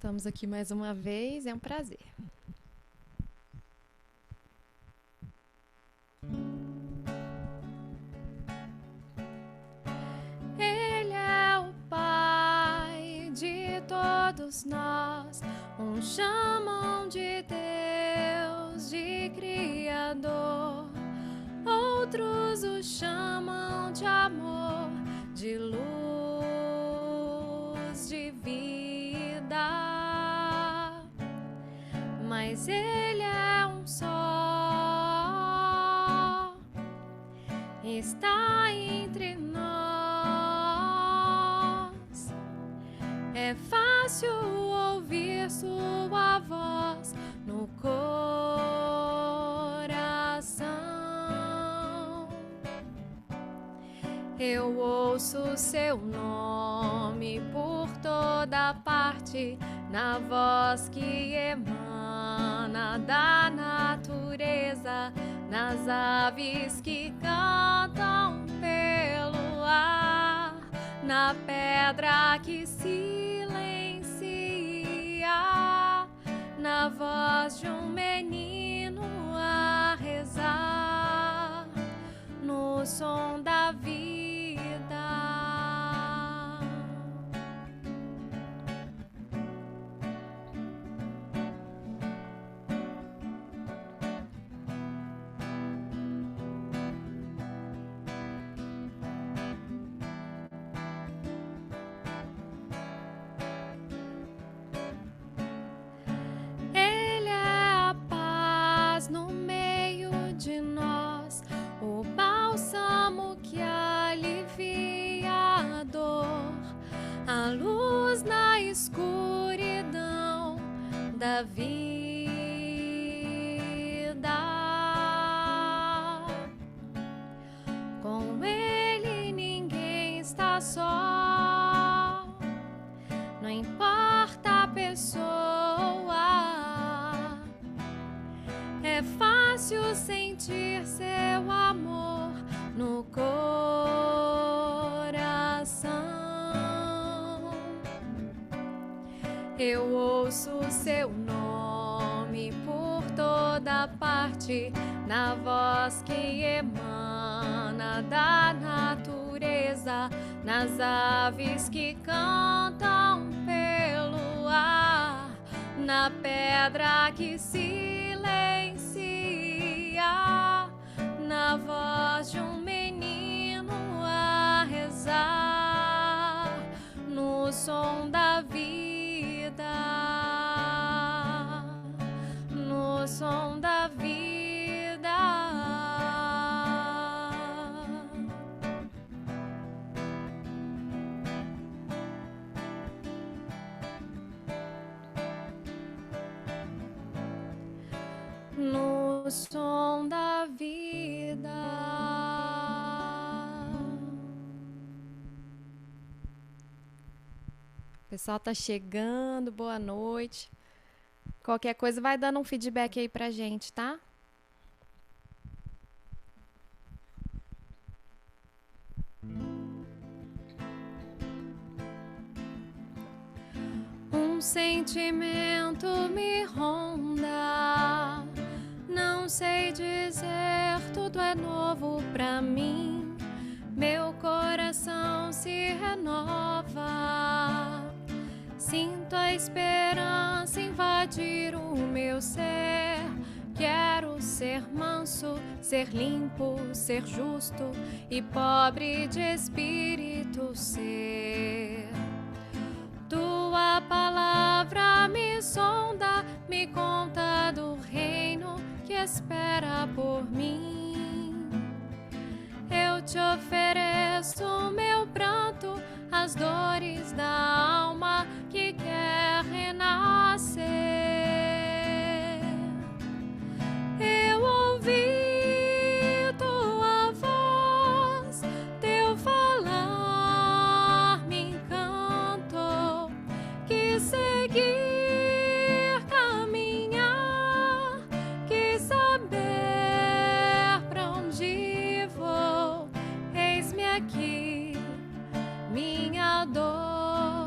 Estamos aqui mais uma vez, é um prazer. Ele é o Pai de todos nós, uns chamam de Deus, de Criador, outros o chamam de amor, de luz, de vida. Mas Ele é um só, está entre nós. É fácil ouvir sua voz no coração. Eu ouço seu nome por toda parte, na voz que emana da natureza, nas aves que cantam pelo ar, na pedra que silencia, na voz de um menino a rezar, no som da vida. Ele é a paz no meio de nós, o bálsamo que alivia a dor, a luz na escuridão da vida. Com Ele ninguém está só, não importa a pessoa, é fácil sentir seu amor no coração. Eu ouço seu nome por toda parte, na voz que emana da natureza, nas aves que cantam pelo ar, na pedra que silencia, na voz de um menino a rezar, no som da vida, no som da vida. No som da vida. O pessoal tá chegando, boa noite. Qualquer coisa vai dando um feedback aí pra gente, tá? Um sentimento me ronda, não sei dizer, tudo é novo pra mim. Meu coração se renova, sinto a esperança invadir o meu ser. Quero ser manso, ser limpo, ser justo e pobre de espírito ser. Tua palavra me sonda, me conta do reino que espera por mim. Eu te ofereço meu pranto, as dores da alma que quer renascer. Eu ouvi tua voz, teu falar me encantou, quis seguir, caminhar, quis saber pra onde vou. Eis-me aqui, minha dor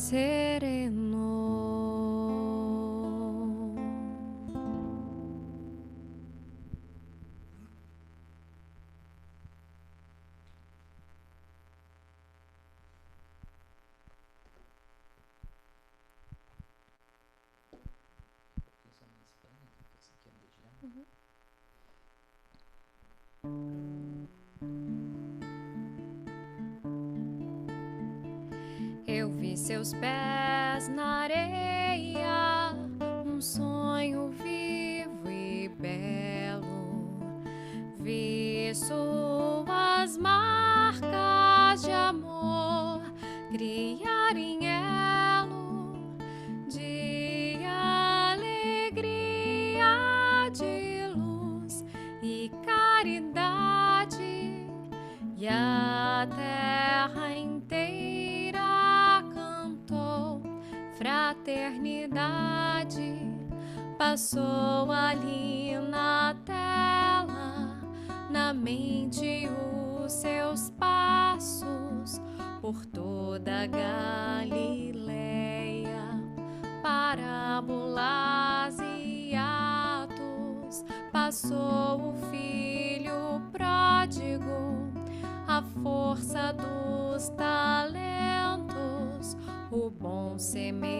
sereno. Eu vi seus pés na areia, um sonho vivo e belo. Vi suas marcas de amor criar em elo de alegria, de luz e caridade, e a terra inteira cantou fraternidade. Passou ali na tela, na mente os seus passos por toda a Galileia, parábolas e atos. Passou o filho pródigo, a força dos talentos, o bom semeador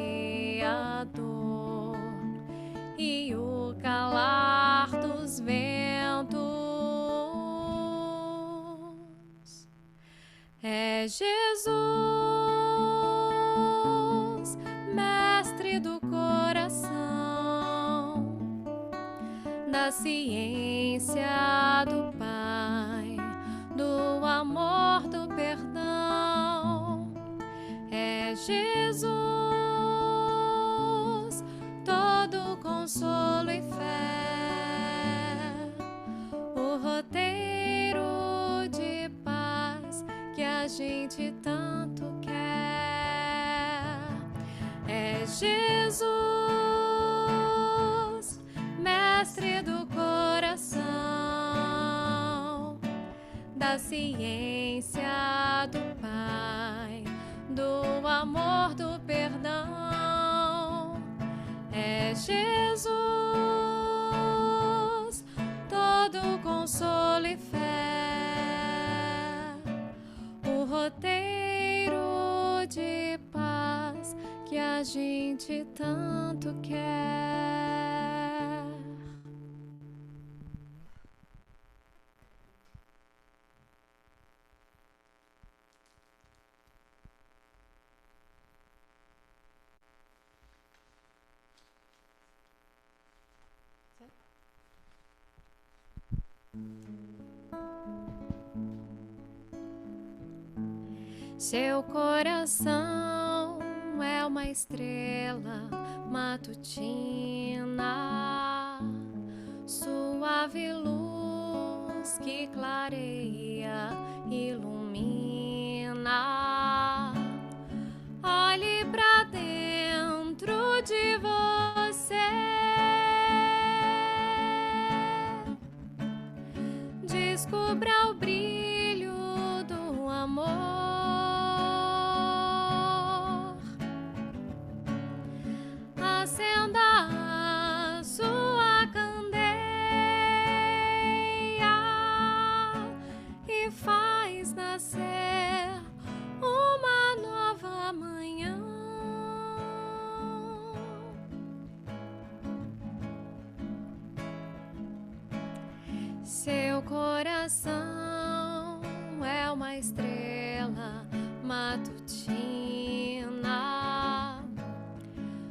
e o calar dos ventos. É Jesus, mestre do coração, da ciência do Pai, do amor, do perdão. É Jesus, todo consolo e fé, o roteiro de paz que a gente tanto quer. É Jesus, mestre do coração, da ciência do Pai, do amor, do perdão. É Jesus, todo consolo e fé, o roteiro de paz que a gente tanto quer. Seu coração é uma estrela matutina, suave luz que clareia, ilumina. Olhe pra dentro de você, descubra o brilho do amor. Acenda a sua candeia e faz nascer uma nova manhã. Seu coração é uma estrela matutina,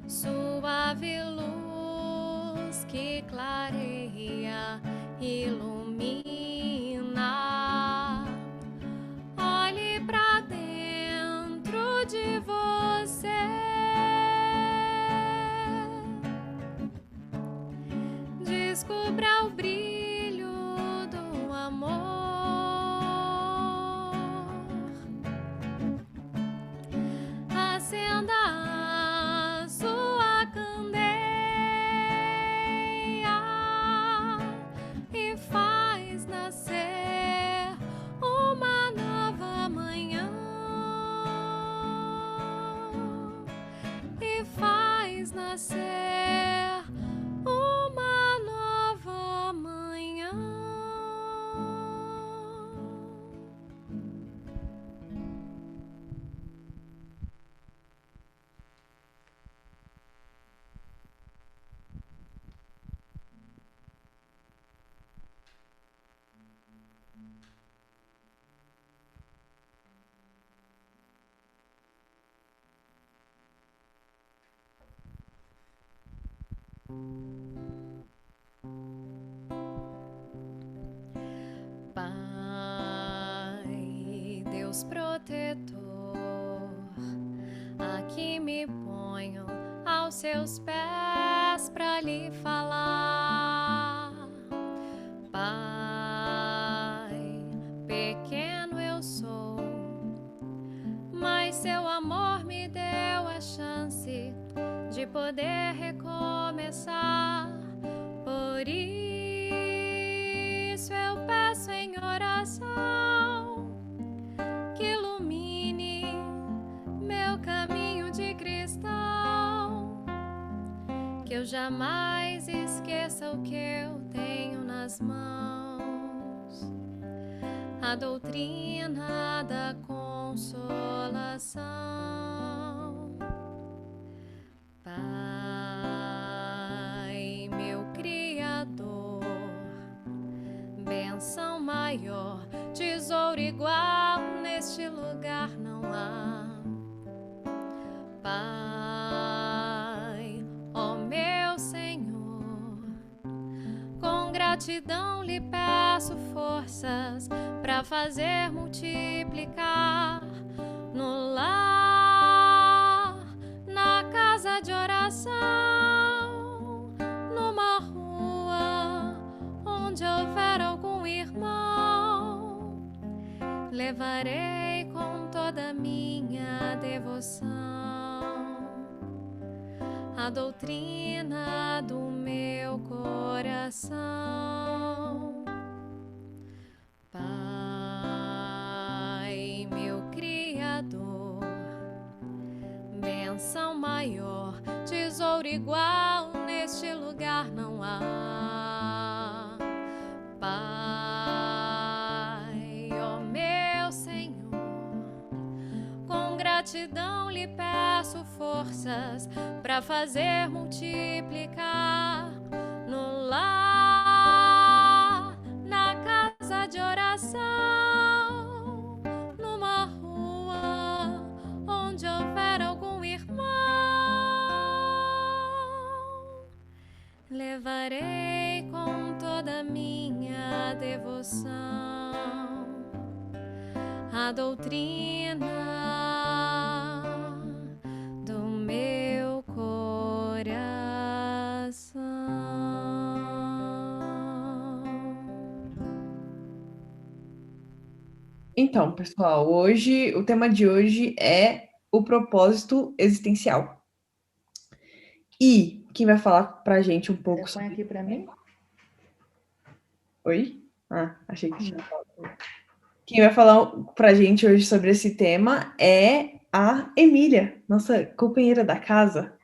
suave luz que clareia, ilumina. Olhe pra dentro de você, descubra o brilho do amor. Acenda a sua candeia e faz nascer uma nova manhã. nascer uma nova manhã. Pai, Deus protetor, aqui me ponho aos seus pés pra lhe falar. Pai, pequeno eu sou, mas seu amor me deu a chance de poder recomeçar. Por isso eu peço em oração que ilumine meu caminho de cristão, que eu jamais esqueça o que eu tenho nas mãos, a doutrina da consolação. Pai, meu Criador, bênção maior, tesouro igual neste lugar não há. Pai, ó meu Senhor, com gratidão lhe peço forças para fazer multiplicar no lar, na casa de oração, numa rua onde houver algum irmão, levarei com toda a minha devoção a doutrina do meu coração. Pai, meu Criador, bênção maior, tesouro igual neste lugar não há. Pai, ó meu Senhor, com gratidão lhe peço forças para fazer multiplicar no lar, na casa de oração, numa rua onde houver algum irmão, levarei com toda a minha devoção a doutrina do meu coração. Então, pessoal, hoje o tema de hoje é o propósito existencial. E quem vai falar pra gente um pouco Você põe aqui para mim? Oi? Ah, achei que tinha falado. Quem vai falar pra gente hoje sobre esse tema é a Emília, nossa companheira da casa.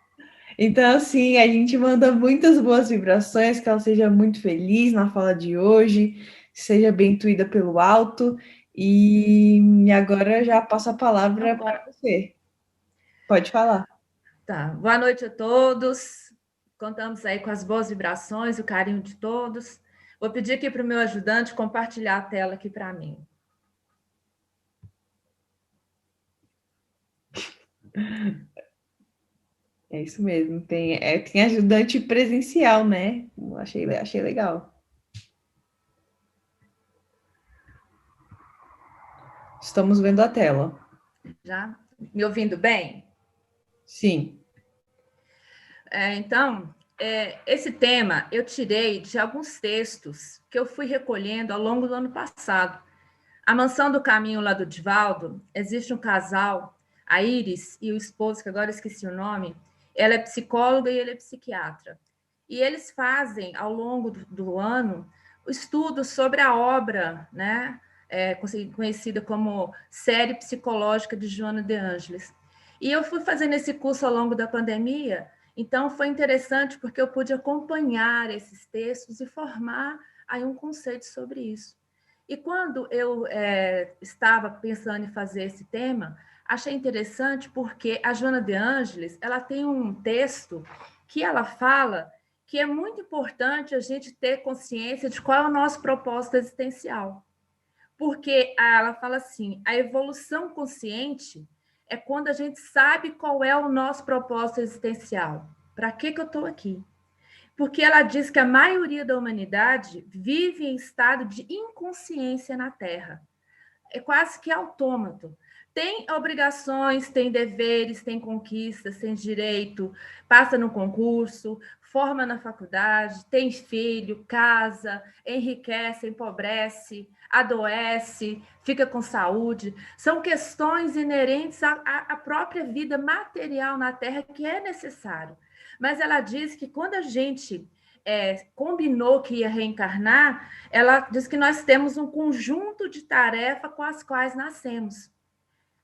Então, assim, a gente manda muitas boas vibrações, que ela seja muito feliz na fala de hoje, seja bem intuída pelo alto. E agora eu já passo a palavra para você. Pode falar. Tá. Boa noite a todos. Contamos aí com as boas vibrações, o carinho de todos. Vou pedir aqui para o meu ajudante compartilhar a tela aqui para mim. É isso mesmo. Tem ajudante presencial, né? Achei legal. Estamos vendo a tela. Já? Me ouvindo bem? Sim. Então, esse tema eu tirei de alguns textos que eu fui recolhendo ao longo do ano passado. A Mansão do Caminho, lá do Divaldo, existe um casal, a Iris e o esposo, que agora esqueci o nome, ela é psicóloga e ele é psiquiatra. E eles fazem, ao longo do ano, o estudo sobre a obra, né, conhecida como Série Psicológica de Joana de Ângeles. E eu fui fazendo esse curso ao longo da pandemia, Então, foi interessante porque eu pude acompanhar esses textos e formar aí um conceito sobre isso. E quando eu estava pensando em fazer esse tema, achei interessante porque a Joana de Ângeles, ela tem um texto que ela fala que é muito importante a gente ter consciência de qual é o nosso propósito existencial. Porque ela fala assim, a evolução consciente é quando a gente sabe qual é o nosso propósito existencial. Para que eu estou aqui? Porque ela diz que a maioria da humanidade vive em estado de inconsciência na Terra. É quase que autômato. Tem obrigações, tem deveres, tem conquistas, tem direito, passa no concurso, forma na faculdade, tem filho, casa, enriquece, empobrece, adoece, fica com saúde. São questões inerentes à própria vida material na Terra que é necessário. Mas ela diz que quando a gente combinou que ia reencarnar, ela diz que nós temos um conjunto de tarefas com as quais nascemos.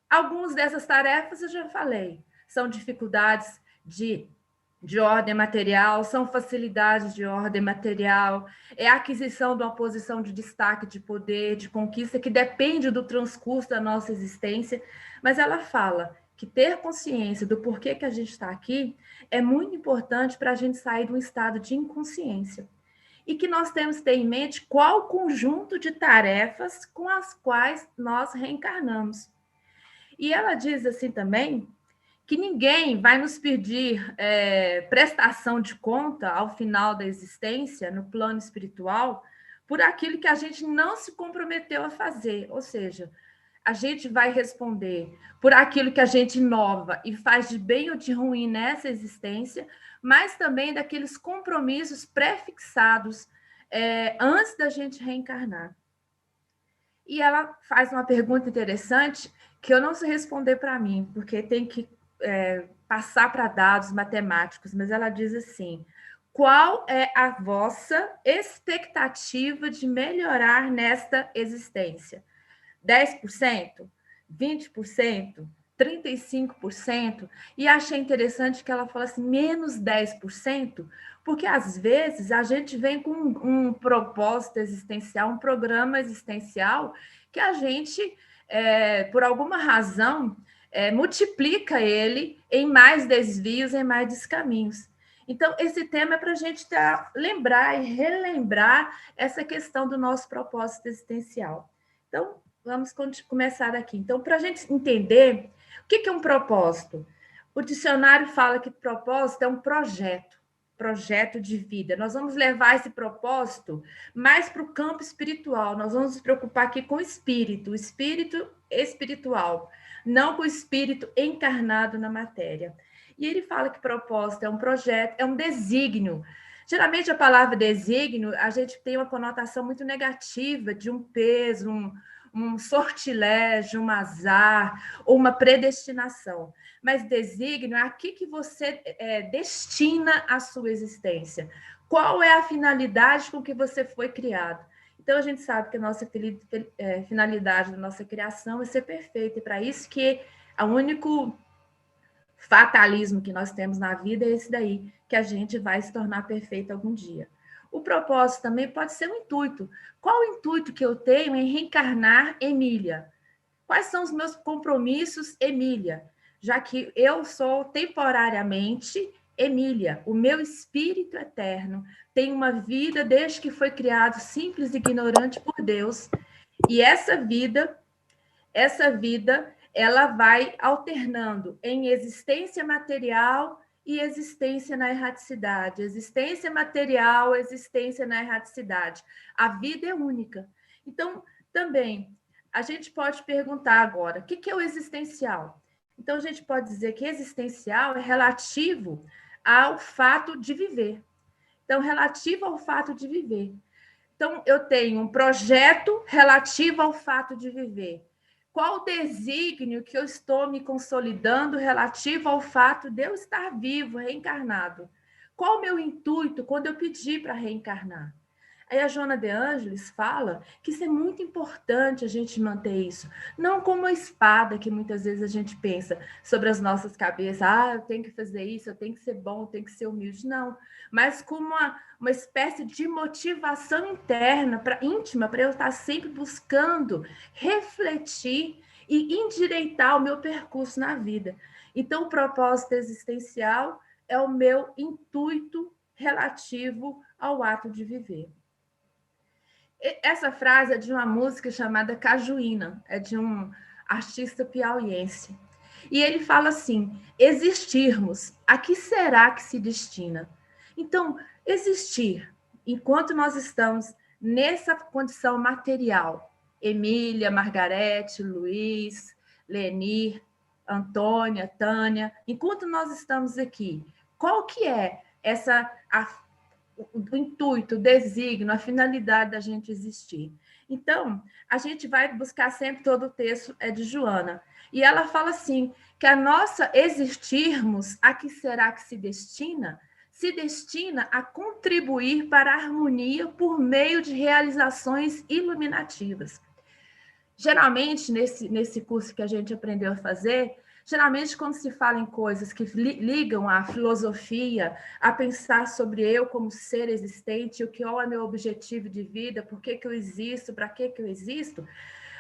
Algumas dessas tarefas eu já falei, são dificuldades de ordem material, são facilidades de ordem material, é a aquisição de uma posição de destaque, de poder, de conquista, que depende do transcurso da nossa existência, mas ela fala que ter consciência do porquê que a gente está aqui é muito importante para a gente sair de um estado de inconsciência. E que nós temos que ter em mente qual o conjunto de tarefas com as quais nós reencarnamos. E ela diz assim também que ninguém vai nos pedir prestação de conta ao final da existência, no plano espiritual, por aquilo que a gente não se comprometeu a fazer. Ou seja, a gente vai responder por aquilo que a gente inova e faz de bem ou de ruim nessa existência, mas também daqueles compromissos pré-fixados antes da gente reencarnar. E ela faz uma pergunta interessante que eu não sei responder para mim, porque tem que passar para dados matemáticos, mas ela diz assim: qual é a vossa expectativa de melhorar nesta existência? 10%? 20%? 35%? E achei interessante que ela fala assim, menos 10%, porque às vezes a gente vem com um propósito existencial, um programa existencial, que a gente, por alguma razão, multiplica ele em mais desvios, em mais descaminhos. Então, esse tema é para a gente lembrar e relembrar essa questão do nosso propósito existencial. Então, vamos começar aqui. Então, para a gente entender o que é um propósito, o dicionário fala que propósito é um projeto de vida. Nós vamos levar esse propósito mais para o campo espiritual. Nós vamos nos preocupar aqui com o espírito espiritual, não com o espírito encarnado na matéria. E ele fala que propósito é um projeto, é um desígnio. Geralmente a palavra desígnio, a gente tem uma conotação muito negativa de um peso, um sortilégio, um azar, ou uma predestinação. Mas desígnio é aqui que você destina a sua existência. Qual é a finalidade com que você foi criado? Então, a gente sabe que a nossa finalidade da nossa criação é ser perfeita, e para isso que o único fatalismo que nós temos na vida é esse daí, que a gente vai se tornar perfeito algum dia. O propósito também pode ser um intuito. Qual o intuito que eu tenho em reencarnar Emília? Quais são os meus compromissos, Emília? Já que eu sou temporariamente Emília, o meu espírito eterno tem uma vida desde que foi criado simples e ignorante por Deus. E essa vida, ela vai alternando em existência material e existência na erraticidade. Existência material, existência na erraticidade. A vida é única. Então, também, a gente pode perguntar agora, o que é o existencial? Então, a gente pode dizer que existencial é relativo ao fato de viver. Então, relativo ao fato de viver. Então, eu tenho um projeto relativo ao fato de viver. Qual o desígnio que eu estou me consolidando relativo ao fato de eu estar vivo, reencarnado? Qual o meu intuito quando eu pedi para reencarnar? Aí a Joana de Ângeles fala que isso é muito importante a gente manter isso. Não como uma espada que muitas vezes a gente pensa sobre as nossas cabeças. Eu tenho que fazer isso, eu tenho que ser bom, eu tenho que ser humilde. Não, mas como uma espécie de motivação interna, íntima, para eu estar sempre buscando refletir e endireitar o meu percurso na vida. Então, o propósito existencial é o meu intuito relativo ao ato de viver. Essa frase é de uma música chamada Cajuína, é de um artista piauiense. E ele fala assim: existirmos, a que será que se destina? Então, existir, enquanto nós estamos nessa condição material, Emília, Margarete, Luiz, Lenir, Antônia, Tânia, enquanto nós estamos aqui, qual que é o intuito, o desígnio, a finalidade da gente existir? Então, a gente vai buscar sempre, todo o texto é de Joana, e ela fala assim, que a nossa existirmos, a que será que se destina a contribuir para a harmonia por meio de realizações iluminativas. Geralmente, nesse curso que a gente aprendeu a fazer, geralmente, quando se fala em coisas que ligam à filosofia, a pensar sobre eu como ser existente, qual é meu objetivo de vida, por que eu existo, para que eu existo,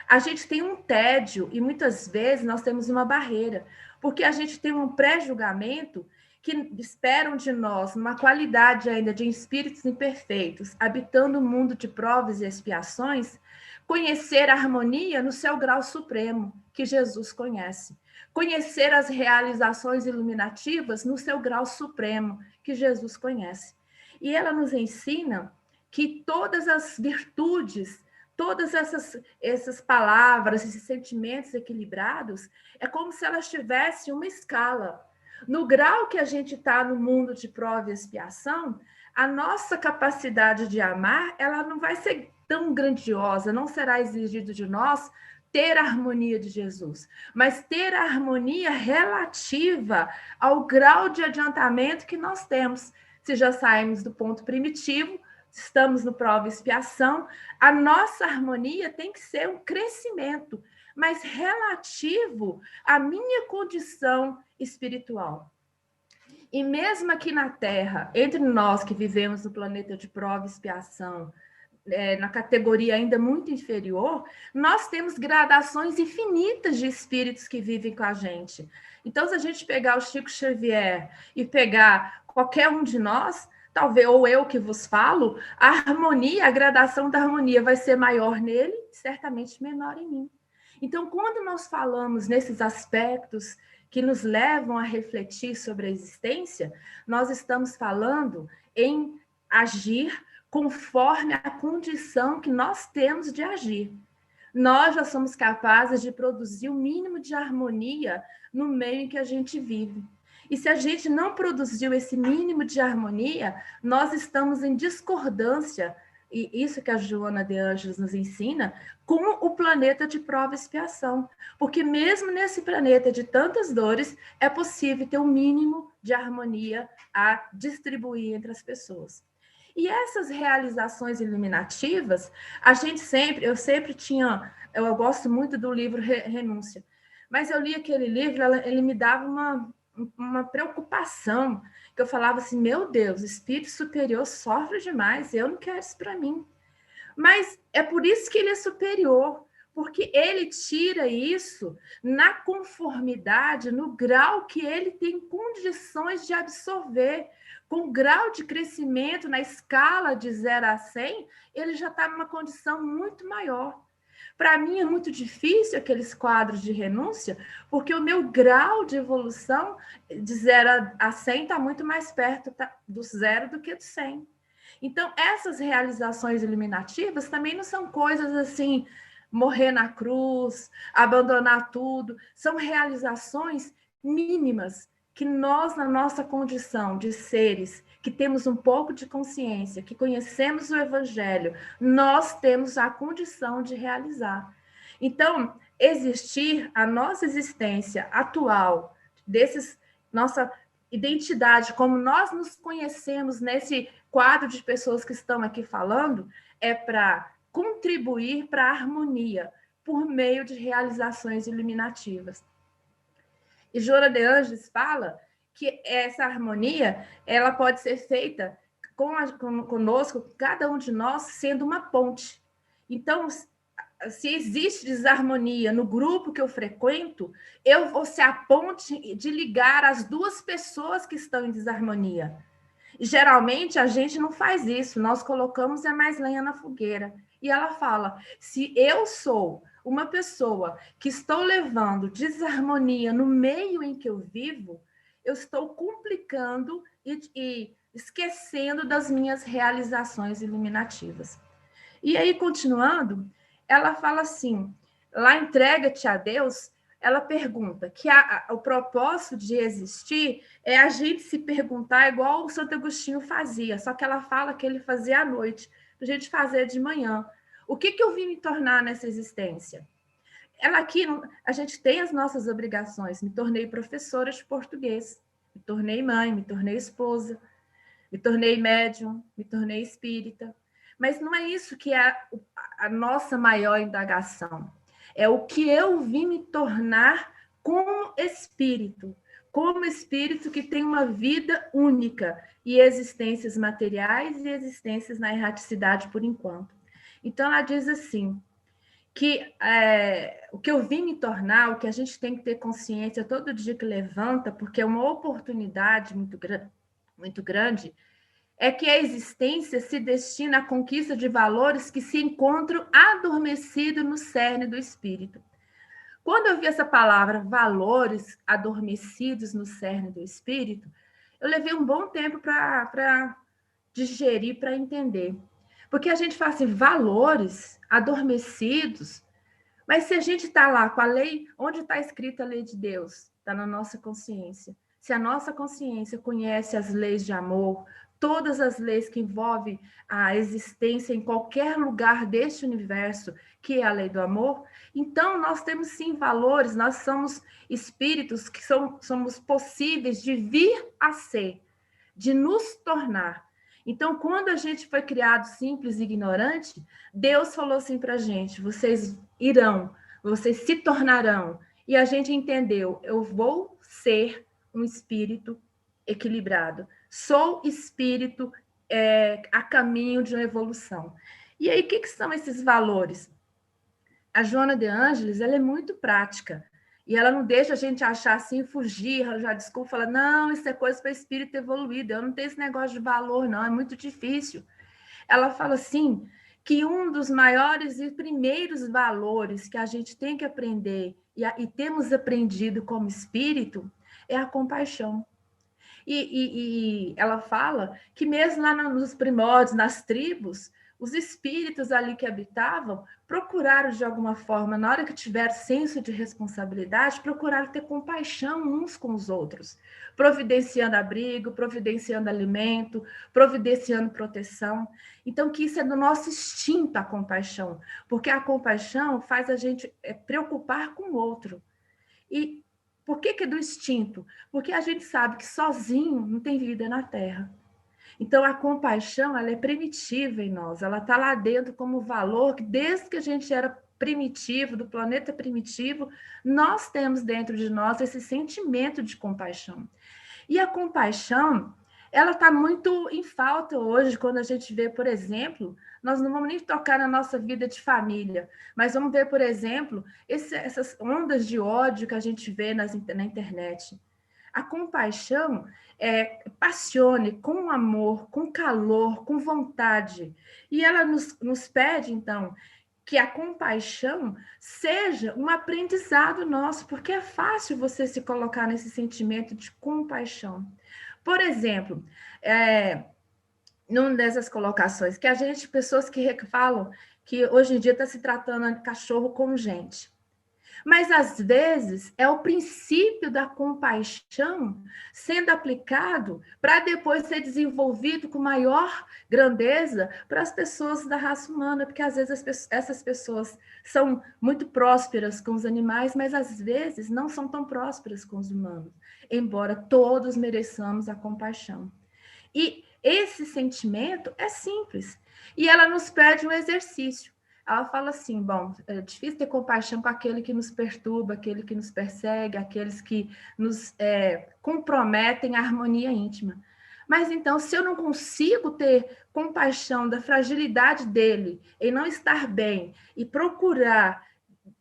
a gente tem um tédio e muitas vezes nós temos uma barreira, porque a gente tem um pré-julgamento que esperam de nós uma qualidade ainda de espíritos imperfeitos, habitando o mundo de provas e expiações, conhecer a harmonia no seu grau supremo, que Jesus conhece. Conhecer as realizações iluminativas no seu grau supremo, que Jesus conhece. E ela nos ensina que todas as virtudes, todas essas palavras, esses sentimentos equilibrados, é como se elas tivessem uma escala. No grau que a gente está no mundo de prova e expiação, a nossa capacidade de amar, ela não vai ser tão grandiosa, não será exigido de nós ter a harmonia de Jesus, mas ter a harmonia relativa ao grau de adiantamento que nós temos. Se já saímos do ponto primitivo, estamos no prova e expiação, a nossa harmonia tem que ser um crescimento, mas relativo à minha condição espiritual. E mesmo aqui na Terra, entre nós que vivemos no planeta de prova e expiação, na categoria ainda muito inferior, nós temos gradações infinitas de espíritos que vivem com a gente. Então, se a gente pegar o Chico Xavier e pegar qualquer um de nós, talvez, ou eu que vos falo, a harmonia, a gradação da harmonia vai ser maior nele, certamente menor em mim. Então, quando nós falamos nesses aspectos que nos levam a refletir sobre a existência, nós estamos falando em agir conforme a condição que nós temos de agir. Nós já somos capazes de produzir o mínimo de harmonia no meio em que a gente vive. E se a gente não produziu esse mínimo de harmonia, nós estamos em discordância, e isso que a Joana de Ângeles nos ensina, com o planeta de prova e expiação. Porque mesmo nesse planeta de tantas dores, é possível ter um mínimo de harmonia a distribuir entre as pessoas. E essas realizações iluminativas, eu gosto muito do livro Renúncia, mas eu li aquele livro, ele me dava uma preocupação, que eu falava assim, meu Deus, o espírito superior sofre demais, eu não quero isso para mim. Mas é por isso que ele é superior, porque ele tira isso na conformidade, no grau que ele tem condições de absorver. Com o grau de crescimento na escala de 0 a 100, ele já está numa condição muito maior. Para mim é muito difícil aqueles quadros de renúncia, porque o meu grau de evolução de 0 a 100 está muito mais perto do 0 do que do 100. Então, essas realizações iluminativas também não são coisas assim, morrer na cruz, abandonar tudo. São realizações mínimas que nós, na nossa condição de seres que temos um pouco de consciência, que conhecemos o Evangelho, nós temos a condição de realizar. Então, existir, a nossa existência atual, nossa identidade, como nós nos conhecemos nesse quadro de pessoas que estão aqui falando, é para contribuir para a harmonia por meio de realizações iluminativas. E Joana de Ângeles fala que essa harmonia ela pode ser feita conosco, cada um de nós sendo uma ponte. Então, se existe desarmonia no grupo que eu frequento, eu vou ser a ponte de ligar as duas pessoas que estão em desarmonia. E, geralmente, a gente não faz isso, nós colocamos mais lenha na fogueira. E ela fala, se eu sou uma pessoa que estou levando desarmonia no meio em que eu vivo, eu estou complicando e esquecendo das minhas realizações iluminativas. E aí, continuando, ela fala assim, lá entrega-te a Deus, ela pergunta que o propósito de existir é a gente se perguntar igual o Santo Agostinho fazia, só que ela fala que ele fazia à noite, a gente fazer de manhã. O que eu vim me tornar nessa existência? Ela aqui, a gente tem as nossas obrigações. Me tornei professora de português, me tornei mãe, me tornei esposa, me tornei médium, me tornei espírita. Mas não é isso que é a nossa maior indagação. É o que eu vim me tornar como espírito que tem uma vida única e existências materiais e existências na erraticidade por enquanto. Então, ela diz assim, que o que eu vim me tornar, o que a gente tem que ter consciência todo dia que levanta, porque é uma oportunidade muito grande, é que a existência se destina à conquista de valores que se encontram adormecidos no cerne do espírito. Quando eu vi essa palavra, valores adormecidos no cerne do espírito, eu levei um bom tempo para digerir, para entender. Porque a gente fala assim, valores adormecidos, mas se a gente está lá com a lei, onde está escrita a lei de Deus? Está na nossa consciência. Se a nossa consciência conhece as leis de amor, todas as leis que envolvem a existência em qualquer lugar deste universo, que é a lei do amor, então nós temos sim valores, nós somos espíritos que somos possíveis de vir a ser, de nos tornar. Então, quando a gente foi criado simples e ignorante, Deus falou assim para a gente, vocês se tornarão. E a gente entendeu, eu vou ser um espírito equilibrado. Sou espírito a caminho de uma evolução. E aí, o que são esses valores? A Joana de Ângeles, ela é muito prática. E ela não deixa a gente achar assim, fugir, já desculpa, fala, não, isso é coisa para espírito evoluído, eu não tenho esse negócio de valor, não, é muito difícil. Ela fala assim, que um dos maiores e primeiros valores que a gente tem que aprender e temos aprendido como espírito é a compaixão. E ela fala que mesmo lá nos primórdios, nas tribos, os espíritos ali que habitavam procuraram, de alguma forma, na hora que tiveram senso de responsabilidade, procuraram ter compaixão uns com os outros, providenciando abrigo, providenciando alimento, providenciando proteção. Então, que isso é do nosso instinto, a compaixão, porque a compaixão faz a gente preocupar com o outro. E por que é do instinto? Porque a gente sabe que sozinho não tem vida na Terra. Então, a compaixão, ela é primitiva em nós, ela está lá dentro como valor, que desde que a gente era primitivo, do planeta primitivo, nós temos dentro de nós esse sentimento de compaixão. E a compaixão, ela está muito em falta hoje, quando a gente vê, por exemplo, nós não vamos nem tocar na nossa vida de família, mas vamos ver, por exemplo, essas ondas de ódio que a gente vê na internet. A compaixão é passione, com amor, com calor, com vontade. E ela nos pede, então, que a compaixão seja um aprendizado nosso, porque é fácil você se colocar nesse sentimento de compaixão. Por exemplo, numa dessas colocações, que pessoas que falam que hoje em dia está se tratando de cachorro como gente. Mas, às vezes, é o princípio da compaixão sendo aplicado para depois ser desenvolvido com maior grandeza para as pessoas da raça humana, porque, às vezes, essas pessoas são muito prósperas com os animais, mas, às vezes, não são tão prósperas com os humanos, embora todos mereçamos a compaixão. E esse sentimento é simples, e ela nos pede um exercício. Ela fala assim, bom, é difícil ter compaixão com aquele que nos perturba, aquele que nos persegue, aqueles que nos comprometem a harmonia íntima. Mas então, se eu não consigo ter compaixão da fragilidade dele, em não estar bem, e procurar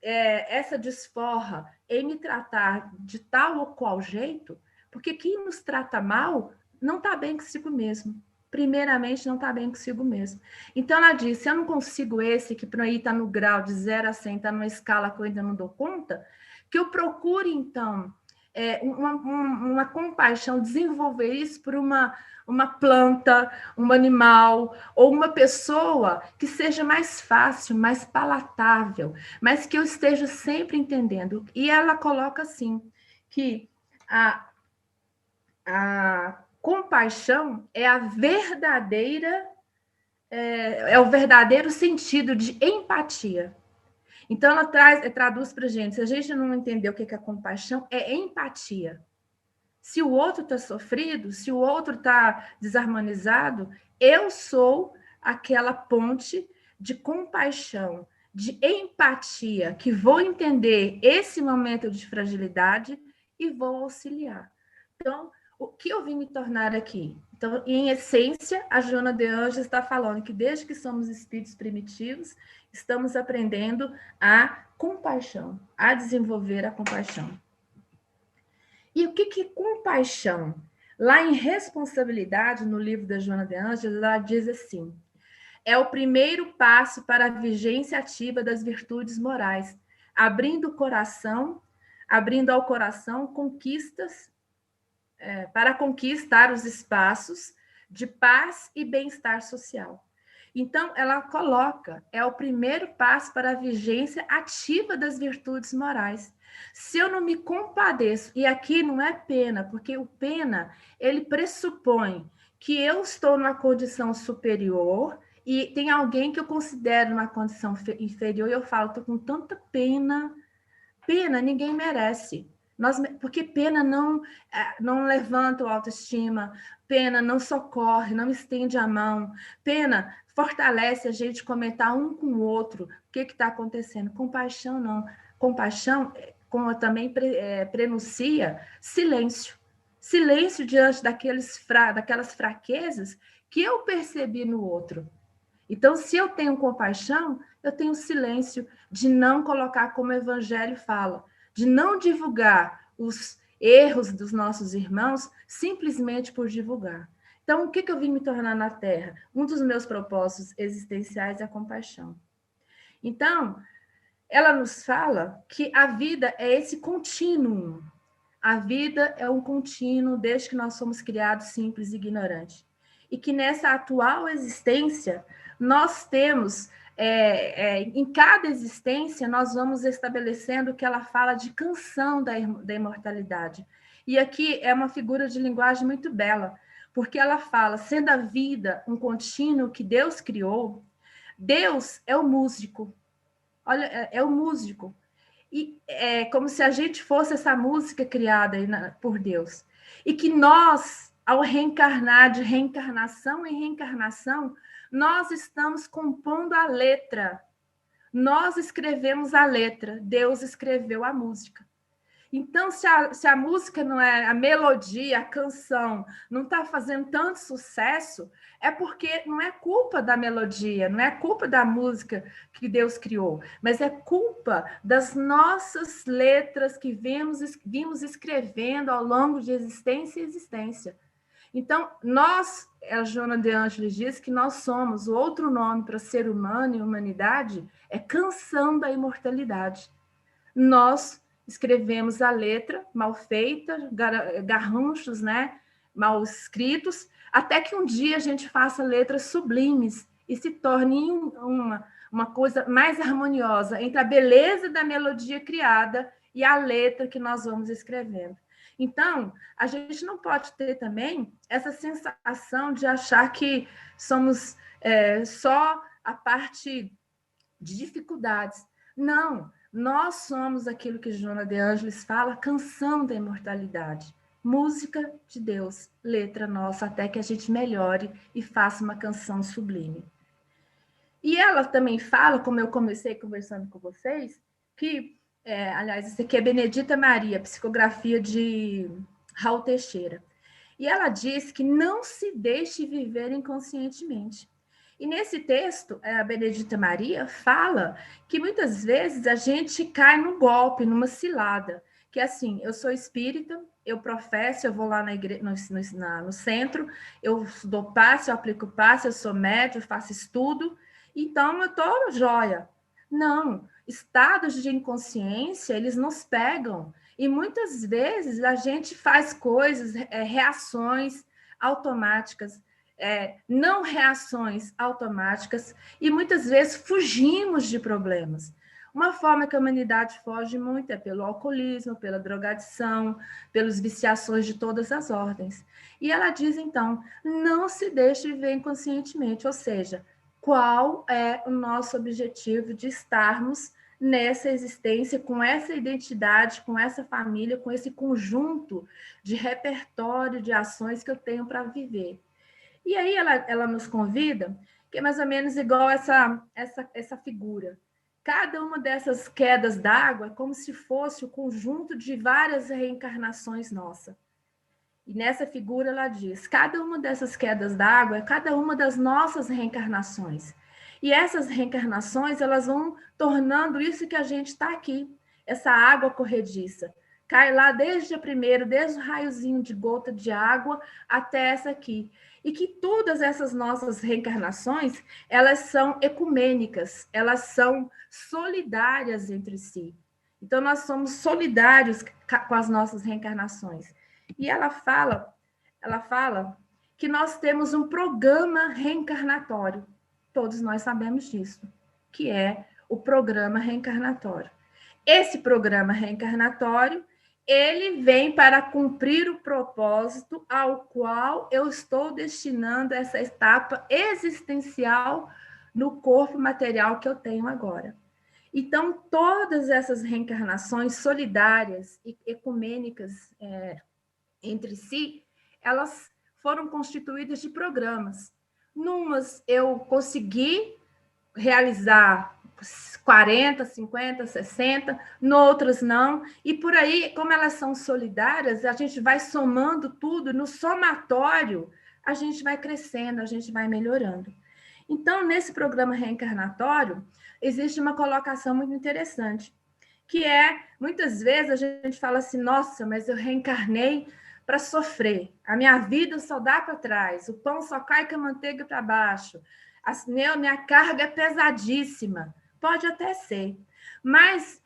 essa desforra em me tratar de tal ou qual jeito, porque quem nos trata mal não está bem consigo mesmo. Primeiramente, não está bem consigo mesmo. Então, ela diz, se eu não consigo esse, que por aí está no grau de 0 a 100, está numa escala que eu ainda não dou conta, que eu procure, então, uma compaixão, desenvolver isso por uma planta, um animal, ou uma pessoa que seja mais fácil, mais palatável, mas que eu esteja sempre entendendo. E ela coloca assim, que a compaixão é o verdadeiro sentido de empatia. Então, ela traduz para a gente, se a gente não entender o que é compaixão, é empatia. Se o outro está sofrido, se o outro está desarmonizado, eu sou aquela ponte de compaixão, de empatia, que vou entender esse momento de fragilidade e vou auxiliar. Então, o que eu vim me tornar aqui? Então, em essência, a Joana de Angelis está falando que desde que somos espíritos primitivos, estamos aprendendo a compaixão, a desenvolver a compaixão. E o que é compaixão? Lá em Responsabilidade, no livro da Joana de Angelis, ela diz assim, é o primeiro passo para a vigência ativa das virtudes morais, abrindo ao coração conquistas, para conquistar os espaços de paz e bem-estar social. Então, ela coloca, é o primeiro passo para a vigência ativa das virtudes morais. Se eu não me compadeço, e aqui não é pena, porque o pena, ele pressupõe que eu estou numa condição superior e tem alguém que eu considero numa condição inferior e eu falo, estou com tanta pena, ninguém merece. Porque pena não levanta a autoestima, pena não socorre, não estende a mão, pena fortalece a gente comentar um com o outro o que está acontecendo. Compaixão não. Compaixão, como também prenuncia, silêncio. Silêncio diante daquelas fraquezas que eu percebi no outro. Então, se eu tenho compaixão, eu tenho silêncio de não colocar como o Evangelho fala, de não divulgar os erros dos nossos irmãos simplesmente por divulgar. Então, o que eu vim me tornar na Terra? Um dos meus propósitos existenciais é a compaixão. Então, ela nos fala que a vida é esse contínuo. A vida é um contínuo desde que nós somos criados simples e ignorantes. E que nessa atual existência, nós temos, em cada existência, nós vamos estabelecendo o que ela fala de canção da imortalidade. E aqui é uma figura de linguagem muito bela, porque ela fala, sendo a vida um contínuo que Deus criou, Deus é o músico. Olha, é o músico. E é como se a gente fosse essa música criada por Deus. E que nós, ao reencarnar de reencarnação em reencarnação, nós estamos compondo a letra. Nós escrevemos a letra, Deus escreveu a música. Então, se a música não é a melodia, a canção, não está fazendo tanto sucesso, é porque não é culpa da melodia, não é culpa da música que Deus criou, mas é culpa das nossas letras que vimos escrevendo ao longo de existência e existência. Então, a Joana de Angelis diz que nós somos, o outro nome para ser humano e humanidade é canção da imortalidade. Nós escrevemos a letra mal feita, garranchos, né, mal escritos, até que um dia a gente faça letras sublimes e se torne uma coisa mais harmoniosa entre a beleza da melodia criada e a letra que nós vamos escrevendo. Então, a gente não pode ter também essa sensação de achar que somos só a parte de dificuldades. Não, nós somos aquilo que Joana de Ângeles fala, canção da imortalidade. Música de Deus, letra nossa, até que a gente melhore e faça uma canção sublime. E ela também fala, como eu comecei conversando com vocês, que, aliás, isso aqui é Benedita Maria, psicografia de Raul Teixeira. E ela diz que não se deixe viver inconscientemente. E nesse texto, a Benedita Maria fala que muitas vezes a gente cai num golpe, numa cilada, que é assim, eu sou espírita, eu professo, eu vou lá na igreja, no centro, eu dou passe, eu aplico passe, eu sou médium, eu faço estudo, então eu estou joia. Não, estados de inconsciência, eles nos pegam, e muitas vezes a gente faz coisas, reações automáticas, não reações automáticas, e muitas vezes fugimos de problemas. Uma forma que a humanidade foge muito é pelo alcoolismo, pela drogadição, pelas viciações de todas as ordens. E ela diz, então, não se deixe viver inconscientemente, ou seja, qual é o nosso objetivo de estarmos nessa existência, com essa identidade, com essa família, com esse conjunto de repertório de ações que eu tenho para viver. E aí ela nos convida, que é mais ou menos igual essa figura. Cada uma dessas quedas d'água é como se fosse o conjunto de várias reencarnações nossas. E nessa figura ela diz, cada uma dessas quedas d'água é cada uma das nossas reencarnações. E essas reencarnações, elas vão tornando isso que a gente está aqui, essa água corrediça. Cai lá desde a primeira, desde o raiozinho de gota de água até essa aqui. E que todas essas nossas reencarnações, elas são ecumênicas, elas são solidárias entre si. Então, nós somos solidários com as nossas reencarnações. E ela fala que nós temos um programa reencarnatório. Todos nós sabemos disso, que é o programa reencarnatório. Esse programa reencarnatório, ele vem para cumprir o propósito ao qual eu estou destinando essa etapa existencial no corpo material que eu tenho agora. Então, todas essas reencarnações solidárias e ecumênicas entre si, elas foram constituídas de programas. Numas eu consegui realizar 40, 50, 60, noutras não, e por aí, como elas são solidárias, a gente vai somando tudo, no somatório, a gente vai crescendo, a gente vai melhorando. Então, nesse programa reencarnatório, existe uma colocação muito interessante, que é, muitas vezes, a gente fala assim, nossa, mas eu reencarnei para sofrer, a minha vida só dá para trás, o pão só cai com a manteiga para baixo, minha carga é pesadíssima. Pode até ser, mas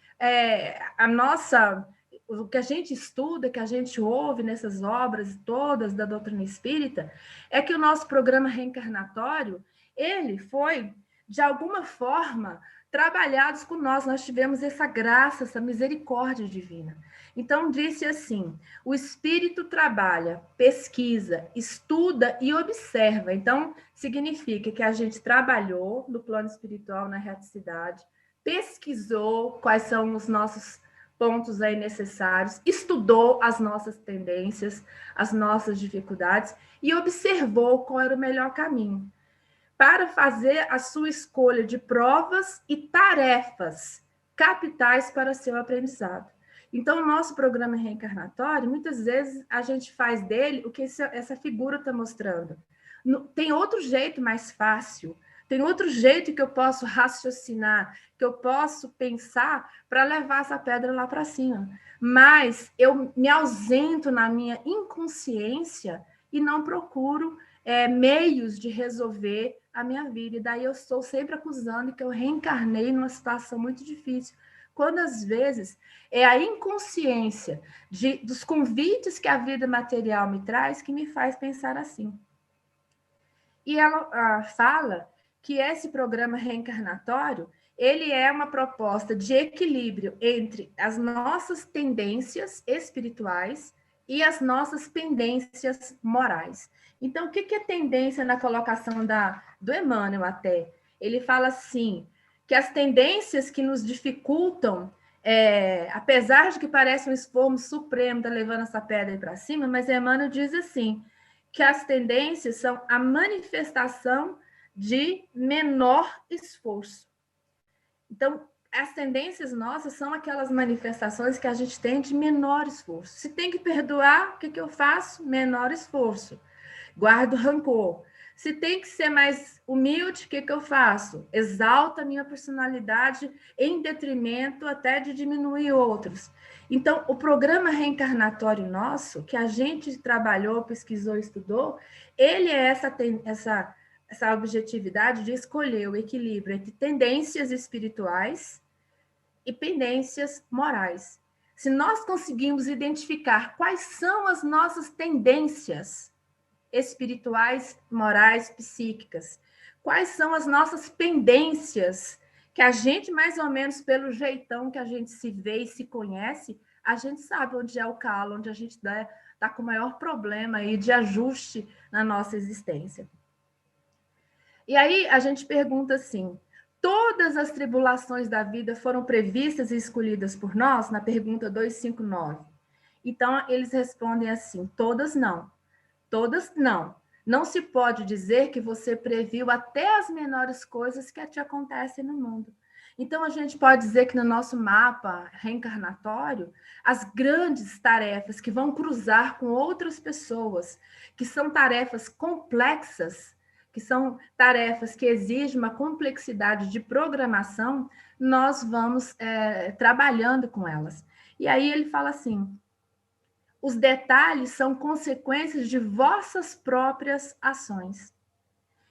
o que a gente estuda, que a gente ouve nessas obras todas da doutrina espírita, é que o nosso programa reencarnatório, ele foi, de alguma forma, trabalhados com nós tivemos essa graça, essa misericórdia divina. Então, disse assim, o espírito trabalha, pesquisa, estuda e observa. Então, significa que a gente trabalhou no plano espiritual, na reticidade, pesquisou quais são os nossos pontos aí necessários, estudou as nossas tendências, as nossas dificuldades e observou qual era o melhor caminho para fazer a sua escolha de provas e tarefas capitais para seu aprendizado. Então, o nosso programa reencarnatório, muitas vezes, a gente faz dele o que essa figura está mostrando. Tem outro jeito mais fácil, tem outro jeito que eu posso raciocinar, que eu posso pensar para levar essa pedra lá para cima. Mas eu me ausento na minha inconsciência e não procuro meios de resolver a minha vida. E daí eu estou sempre acusando que eu reencarnei numa situação muito difícil, quando às vezes é a inconsciência dos convites que a vida material me traz que me faz pensar assim. E ela fala que esse programa reencarnatório, ele é uma proposta de equilíbrio entre as nossas tendências espirituais e as nossas pendências morais. Então, o que é tendência na colocação do Emmanuel até? Ele fala assim, que as tendências que nos dificultam, apesar de que parece um esforço supremo, tá levando essa pedra para cima, mas Emmanuel diz assim, que as tendências são a manifestação de menor esforço. Então, as tendências nossas são aquelas manifestações que a gente tem de menor esforço. Se tem que perdoar, o que eu faço? Menor esforço. Guardo rancor. Se tem que ser mais humilde, o que eu faço? Exalto a minha personalidade em detrimento até de diminuir outros. Então, o programa reencarnatório nosso, que a gente trabalhou, pesquisou, estudou, ele é essa objetividade de escolher o equilíbrio entre tendências espirituais e pendências morais. Se nós conseguimos identificar quais são as nossas tendências espirituais, morais, psíquicas, quais são as nossas pendências, que a gente, mais ou menos pelo jeitão que a gente se vê e se conhece, a gente sabe onde é o calo, onde a gente está com o maior problema aí de ajuste na nossa existência. E aí a gente pergunta assim, todas as tribulações da vida foram previstas e escolhidas por nós? Na pergunta 259. Então, eles respondem assim, todas não. Todas não. Não se pode dizer que você previu até as menores coisas que te acontecem no mundo. Então, a gente pode dizer que no nosso mapa reencarnatório, as grandes tarefas que vão cruzar com outras pessoas, que são tarefas complexas, que são tarefas que exigem uma complexidade de programação, nós vamos trabalhando com elas. E aí ele fala assim, os detalhes são consequências de vossas próprias ações.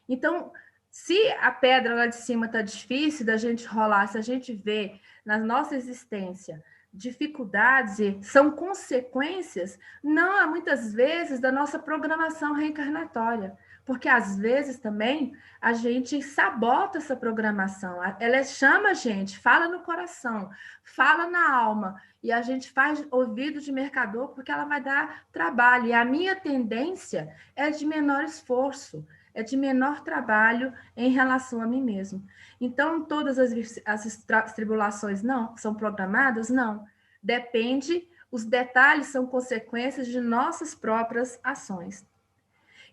Então, se a pedra lá de cima está difícil da gente rolar, se a gente vê na nossa existência dificuldades, são consequências, não muitas vezes, da nossa programação reencarnatória, porque às vezes também a gente sabota essa programação, ela chama a gente, fala no coração, fala na alma, e a gente faz ouvido de mercador porque ela vai dar trabalho, e a minha tendência é de menor esforço, é de menor trabalho em relação a mim mesmo. Então, todas as tribulações não são programadas? Não. Depende, os detalhes são consequências de nossas próprias ações.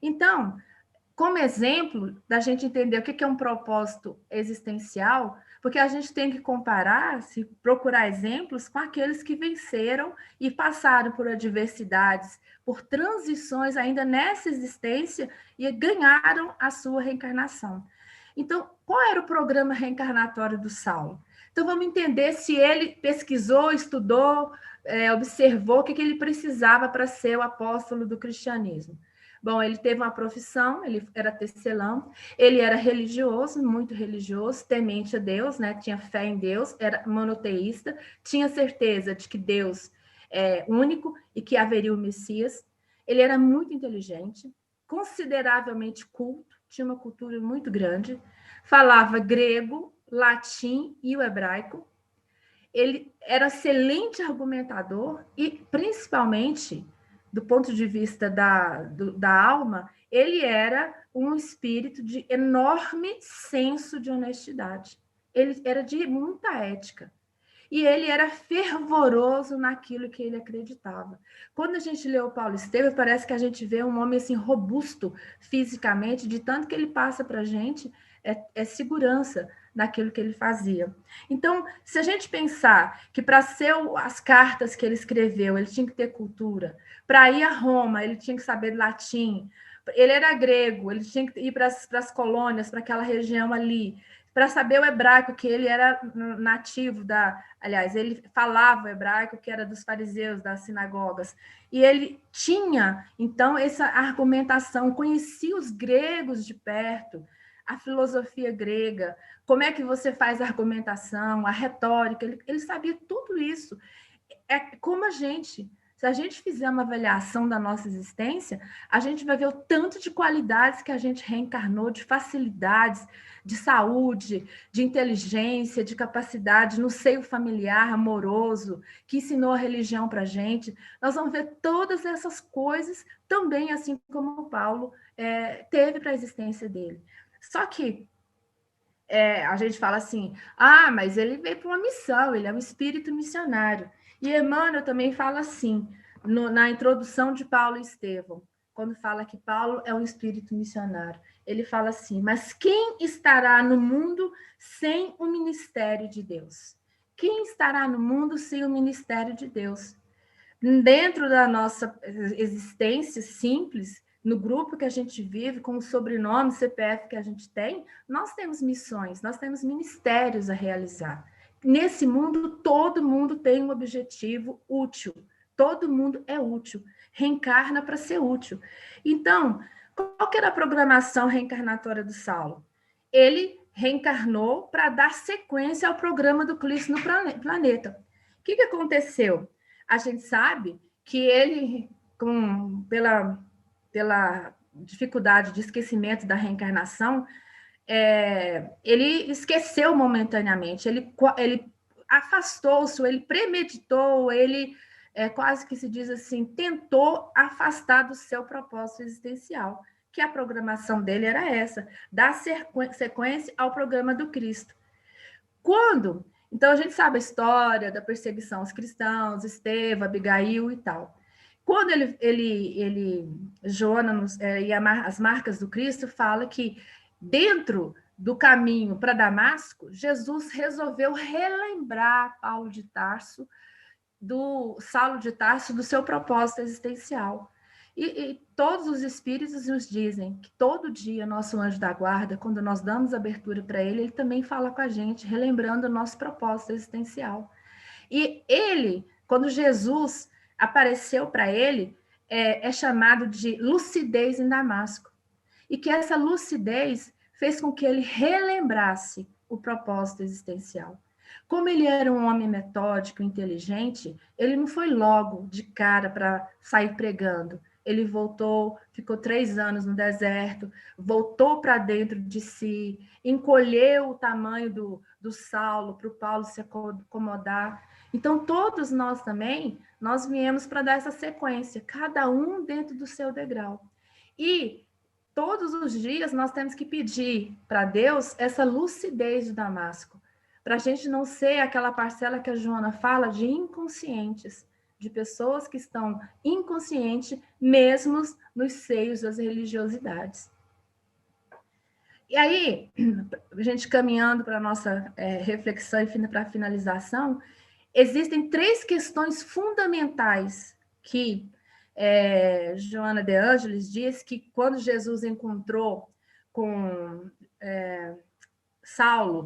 Então, como exemplo da gente entender o que é um propósito existencial, porque a gente tem que comparar, se procurar exemplos com aqueles que venceram e passaram por adversidades, por transições ainda nessa existência e ganharam a sua reencarnação. Então, qual era o programa reencarnatório do Saulo? Então, vamos entender se ele pesquisou, estudou, observou o que ele precisava para ser o apóstolo do cristianismo. Bom, ele teve uma profissão, ele era tecelão, ele era religioso, muito religioso, temente a Deus, né? Tinha fé em Deus, era monoteísta, tinha certeza de que Deus é único e que haveria o Messias. Ele era muito inteligente, consideravelmente culto, tinha uma cultura muito grande, falava grego, latim e o hebraico. Ele era excelente argumentador e, principalmente, do ponto de vista da alma, ele era um espírito de enorme senso de honestidade. Ele era de muita ética. E ele era fervoroso naquilo que ele acreditava. Quando a gente lê o Paulo Estevam, parece que a gente vê um homem assim, robusto fisicamente, de tanto que ele passa para a gente, é segurança naquilo que ele fazia. Então, se a gente pensar que para ser as cartas que ele escreveu, ele tinha que ter cultura, para ir a Roma, ele tinha que saber latim, ele era grego, ele tinha que ir para as colônias, para aquela região ali, para saber o hebraico, que ele era nativo aliás, ele falava o hebraico, que era dos fariseus, das sinagogas, e ele tinha, então, essa argumentação, conhecia os gregos de perto, a filosofia grega, como é que você faz a argumentação, a retórica, ele sabia tudo isso. É como a gente, Se a gente fizer uma avaliação da nossa existência, a gente vai ver o tanto de qualidades que a gente reencarnou, de facilidades, de saúde, de inteligência, de capacidade no seio familiar, amoroso, que ensinou a religião para a gente. Nós vamos ver todas essas coisas também, assim como o Paulo teve para a existência dele. Só que a gente fala assim, mas ele veio para uma missão, ele é um espírito missionário. E Emmanuel também fala assim, na introdução de Paulo e Estevão, quando fala que Paulo é um espírito missionário. Ele fala assim, mas quem estará no mundo sem o ministério de Deus? Quem estará no mundo sem o ministério de Deus? Dentro da nossa existência simples, no grupo que a gente vive, com o sobrenome, CPF que a gente tem, nós temos missões, nós temos ministérios a realizar. Nesse mundo, todo mundo tem um objetivo útil. Todo mundo é útil. Reencarna para ser útil. Então, qual que era a programação reencarnatória do Saulo? Ele reencarnou para dar sequência ao programa do Cristo no planeta. O que aconteceu? A gente sabe que ele, pela dificuldade de esquecimento da reencarnação, ele esqueceu momentaneamente, ele afastou-se, ele premeditou, ele quase que se diz assim, tentou afastar do seu propósito existencial, que a programação dele era essa, dar sequência ao programa do Cristo. Então, a gente sabe a história da perseguição aos cristãos, Estevão, Abigail e tal. Quando Jonas e as marcas do Cristo fala que dentro do caminho para Damasco, Jesus resolveu relembrar Saulo de Tarso do seu propósito existencial. E todos os espíritos nos dizem que todo dia nosso anjo da guarda, quando nós damos abertura para ele também fala com a gente, relembrando o nosso propósito existencial. E ele, quando Jesus apareceu para ele, é chamado de lucidez em Damasco. E que essa lucidez fez com que ele relembrasse o propósito existencial. Como ele era um homem metódico, inteligente, ele não foi logo de cara para sair pregando. Ele voltou, ficou 3 anos no deserto, voltou para dentro de si, encolheu o tamanho do Saulo, para o Paulo se acomodar. Então, todos nós também, nós viemos para dar essa sequência, cada um dentro do seu degrau. E todos os dias nós temos que pedir para Deus essa lucidez de Damasco, para a gente não ser aquela parcela que a Joana fala de inconscientes, de pessoas que estão inconscientes, mesmo nos seios das religiosidades. E aí, a gente caminhando para a nossa reflexão e para a finalização, existem 3 questões fundamentais que Joana de Ângeles diz que quando Jesus encontrou com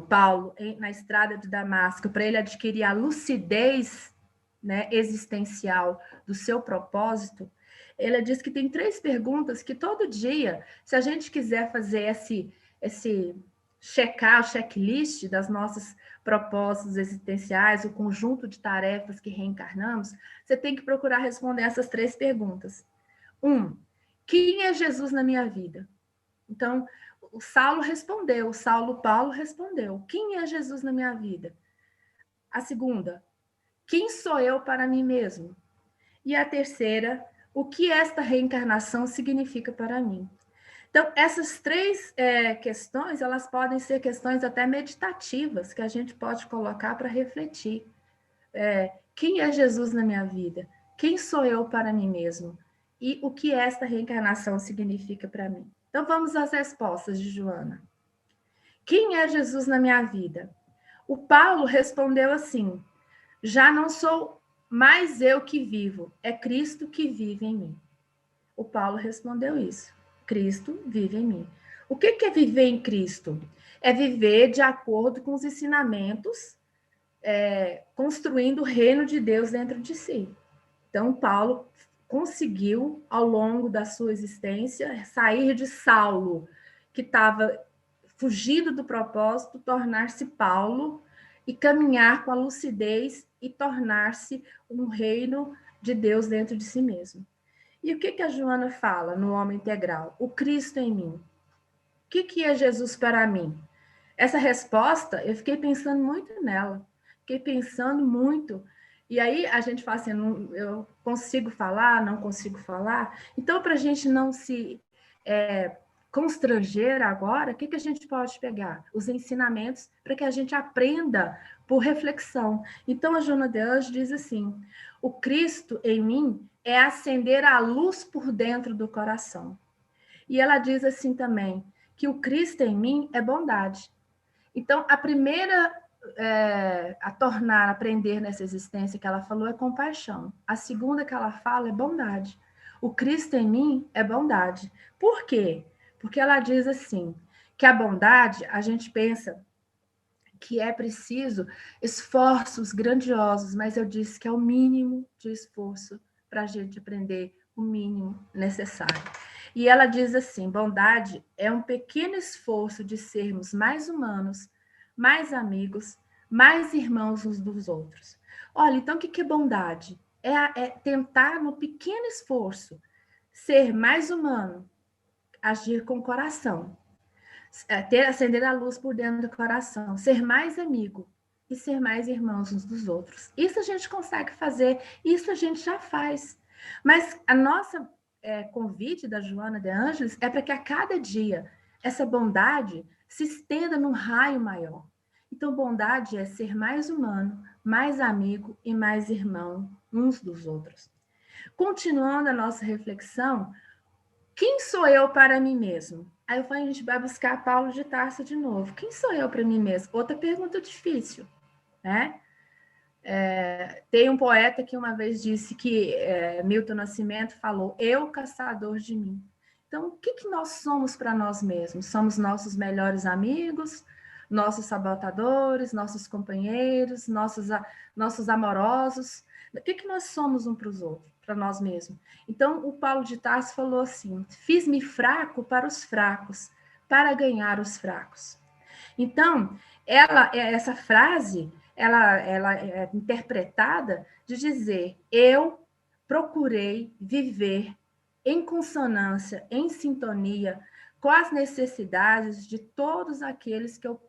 Paulo, na estrada de Damasco, para ele adquirir a lucidez, né, existencial do seu propósito, ela diz que tem 3 perguntas que todo dia, se a gente quiser fazer checar o checklist das nossas propósitos existenciais, o conjunto de tarefas que reencarnamos, você tem que procurar responder essas 3 perguntas. 1, quem é Jesus na minha vida? Então, o Saulo respondeu, Paulo respondeu, quem é Jesus na minha vida? A segunda, quem sou eu para mim mesmo? E a terceira, o que esta reencarnação significa para mim? Então, essas 3 questões, elas podem ser questões até meditativas, que a gente pode colocar para refletir. Quem é Jesus na minha vida? Quem sou eu para mim mesmo? E o que esta reencarnação significa para mim? Então, vamos às respostas de Joana. Quem é Jesus na minha vida? O Paulo respondeu assim, já não sou mais eu que vivo, é Cristo que vive em mim. O Paulo respondeu isso. Cristo vive em mim. O que é viver em Cristo? É viver de acordo com os ensinamentos, construindo o reino de Deus dentro de si. Então, Paulo conseguiu, ao longo da sua existência, sair de Saulo, que estava fugido do propósito, tornar-se Paulo e caminhar com a lucidez e tornar-se um reino de Deus dentro de si mesmo. E o que a Joana fala no Homem Integral? O Cristo em mim. O que é Jesus para mim? Essa resposta, eu fiquei pensando muito nela. Fiquei pensando muito. E aí a gente fala assim, eu consigo falar, não consigo falar. Então, para a gente não se constranger agora, o que a gente pode pegar? Os ensinamentos para que a gente aprenda por reflexão. Então, a Joana de Anjos diz assim, o Cristo em mim é acender a luz por dentro do coração. E ela diz assim também, que o Cristo em mim é bondade. Então, a primeira a tornar, aprender nessa existência que ela falou é compaixão. A segunda que ela fala é bondade. O Cristo em mim é bondade. Por quê? Porque ela diz assim, que a bondade, a gente pensa que é preciso esforços grandiosos, mas eu disse que é o mínimo de esforço para a gente aprender o mínimo necessário. E ela diz assim, bondade é um pequeno esforço de sermos mais humanos, mais amigos, mais irmãos uns dos outros. Olha, então o que é bondade? É tentar, no pequeno esforço, ser mais humano, agir com o coração, acender a luz por dentro do coração, ser mais amigo e ser mais irmãos uns dos outros. Isso a gente consegue fazer, isso a gente já faz. Mas a nossa convite da Joana de Ângeles é para que a cada dia essa bondade se estenda num raio maior. Então, bondade é ser mais humano, mais amigo e mais irmão uns dos outros. Continuando a nossa reflexão, quem sou eu para mim mesmo? Aí eu falei, a gente vai buscar Paulo de Tarso de novo. Quem sou eu para mim mesmo? Outra pergunta difícil, né? Tem um poeta que uma vez disse que Milton Nascimento falou, eu caçador de mim. Então, o que nós somos para nós mesmos? Somos nossos melhores amigos, nossos sabotadores, nossos companheiros, nossos amorosos? O que nós somos um para os outros, para nós mesmos? Então, o Paulo de Tarso falou assim, fiz-me fraco para os fracos, para ganhar os fracos. Então, essa frase, ela é interpretada de dizer, eu procurei viver em consonância, em sintonia com as necessidades de todos aqueles que eu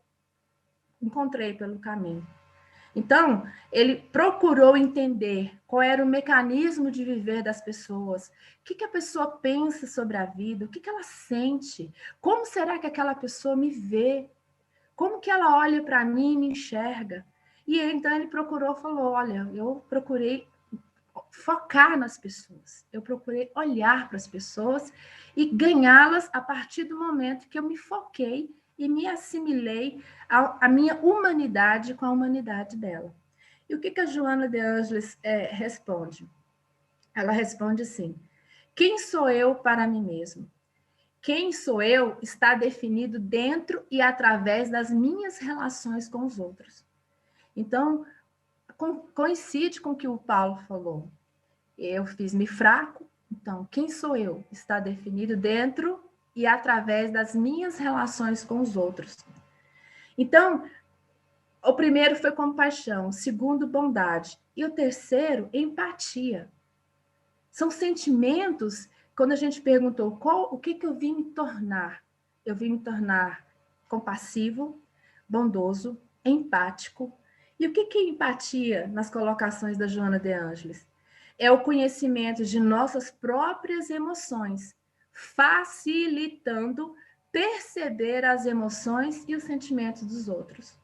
encontrei pelo caminho. Então, ele procurou entender qual era o mecanismo de viver das pessoas, o que a pessoa pensa sobre a vida, o que ela sente, como será que aquela pessoa me vê, como que ela olha para mim e me enxerga. E então ele falou, olha, eu procurei focar nas pessoas, eu procurei olhar para as pessoas e ganhá-las a partir do momento que eu me foquei e me assimilei à minha humanidade com a humanidade dela. E o que a Joana de Ângeles responde? Ela responde assim, quem sou eu para mim mesmo? Quem sou eu está definido dentro e através das minhas relações com os outros. Então, coincide com o que o Paulo falou. Eu fiz-me fraco, então, quem sou eu está definido dentro e através das minhas relações com os outros. Então, o primeiro foi compaixão, o segundo, bondade, e o terceiro, empatia. São sentimentos, quando a gente perguntou o que eu vim me tornar? Eu vim me tornar compassivo, bondoso, empático. E o que é empatia nas colocações da Joana de Ângeles? É o conhecimento de nossas próprias emoções, facilitando perceber as emoções e os sentimentos dos outros.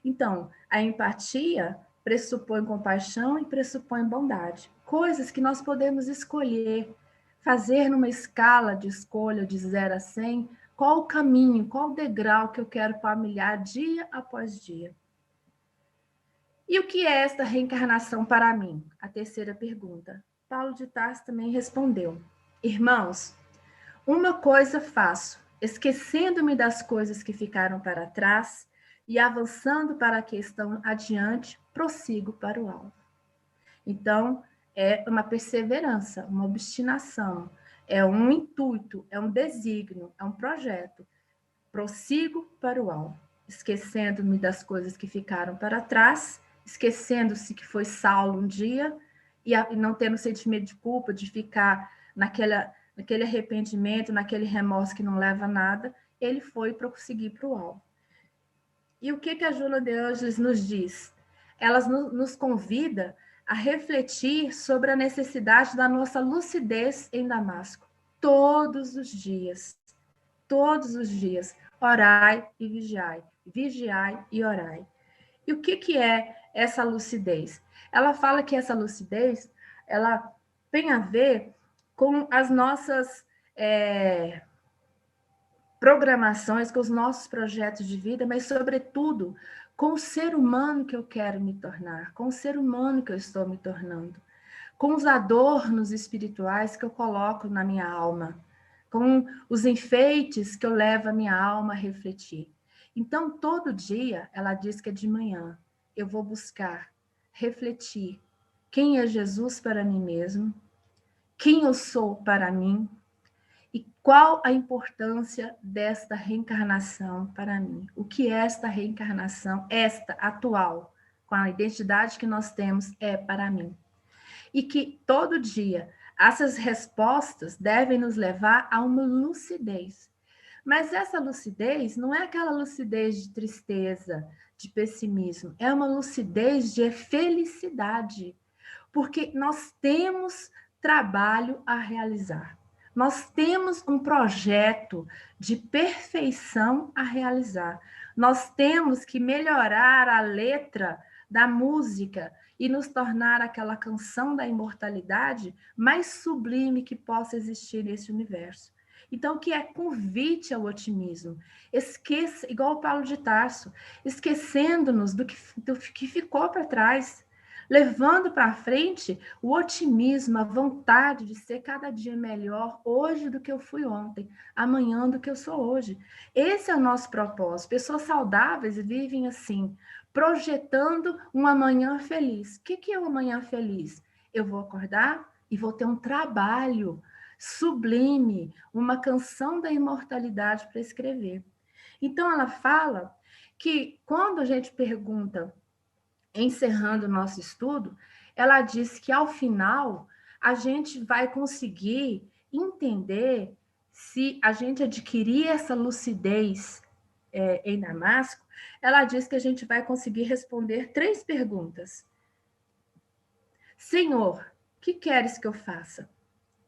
Então, a empatia pressupõe compaixão e pressupõe bondade. Coisas que nós podemos escolher, fazer numa escala de escolha de 0 a 100, qual o caminho, qual o degrau que eu quero familiar dia após dia. E o que é esta reencarnação para mim? A terceira pergunta. Paulo de Tarso também respondeu. Irmãos, uma coisa faço, esquecendo-me das coisas que ficaram para trás e avançando para a questão adiante, prossigo para o alvo. Então, é uma perseverança, uma obstinação, é um intuito, é um desígnio, é um projeto. Prossigo para o alvo, esquecendo-me das coisas que ficaram para trás, esquecendo-se que foi Saulo um dia e não tendo sentimento de culpa, de ficar naquele arrependimento, naquele remorso que não leva a nada, ele foi para conseguir para o alvo. E o que a Joana de Ângeles nos diz? Ela nos convida a refletir sobre a necessidade da nossa lucidez em Damasco. Todos os dias, orai e vigiai e orai. E o que é essa lucidez? Ela fala que essa lucidez, ela tem a ver com as nossas programações, com os nossos projetos de vida, mas, sobretudo, com o ser humano que eu quero me tornar, com o ser humano que eu estou me tornando, com os adornos espirituais que eu coloco na minha alma, com os enfeites que eu levo a minha alma a refletir. Então, todo dia, ela diz que é de manhã, eu vou buscar refletir quem é Jesus para mim mesmo, quem eu sou para mim, e qual a importância desta reencarnação para mim? O que é esta reencarnação, esta atual, com a identidade que nós temos, é para mim? E que todo dia essas respostas devem nos levar a uma lucidez. Mas essa lucidez não é aquela lucidez de tristeza, de pessimismo, é uma lucidez de felicidade, porque nós temos trabalho a realizar. Nós temos um projeto de perfeição a realizar. Nós temos que melhorar a letra da música e nos tornar aquela canção da imortalidade mais sublime que possa existir nesse universo. Então, que é convite ao otimismo. Esqueça, igual o Paulo de Tarso, esquecendo-nos do que ficou para trás, levando para frente o otimismo, a vontade de ser cada dia melhor hoje do que eu fui ontem, amanhã do que eu sou hoje. Esse é o nosso propósito. Pessoas saudáveis vivem assim, projetando um amanhã feliz. O que é um amanhã feliz? Eu vou acordar e vou ter um trabalho sublime, uma canção da imortalidade para escrever. Então, ela fala que quando a gente pergunta, encerrando o nosso estudo, ela diz que, ao final, a gente vai conseguir entender se a gente adquirir essa lucidez em Damasco. Ela diz que a gente vai conseguir responder 3 perguntas. Senhor, o que queres que eu faça?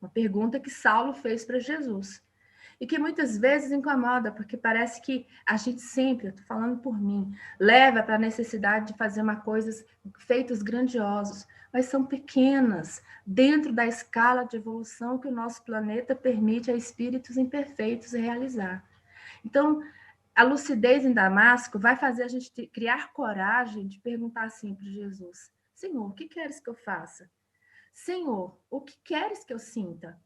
Uma pergunta que Saulo fez para Jesus. E que muitas vezes incomoda, porque parece que a gente sempre, eu estou falando por mim, leva para a necessidade de fazer feitos grandiosos, mas são pequenas, dentro da escala de evolução que o nosso planeta permite a espíritos imperfeitos realizar. Então, a lucidez em Damasco vai fazer a gente criar coragem de perguntar assim para Jesus: Senhor, o que queres que eu faça? Senhor, o que queres que eu sinta?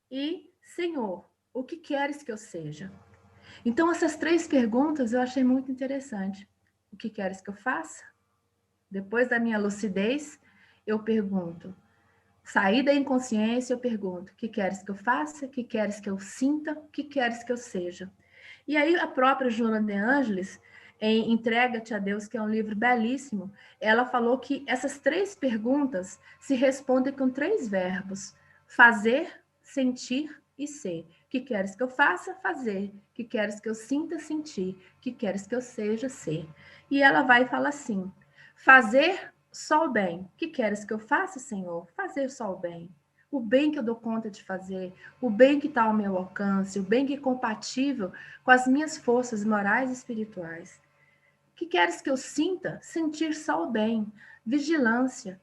E, Senhor, o que queres que eu seja? Então, essas 3 perguntas eu achei muito interessante. O que queres que eu faça? Depois da minha lucidez, eu pergunto. Saí da inconsciência, eu pergunto. O que queres que eu faça? O que queres que eu sinta? O que queres que eu seja? E aí, a própria Joana de Ângeles, em Entrega-te a Deus, que é um livro belíssimo, ela falou que essas 3 perguntas se respondem com 3 verbos: fazer, sentir e ser. O que queres que eu faça? Fazer. O que queres que eu sinta? Sentir. O que queres que eu seja? Ser. E ela vai e fala assim: fazer só o bem. O que queres que eu faça, Senhor? Fazer só o bem. O bem que eu dou conta de fazer, o bem que está ao meu alcance, o bem que é compatível com as minhas forças morais e espirituais. O que queres que eu sinta? Sentir só o bem. Vigilância.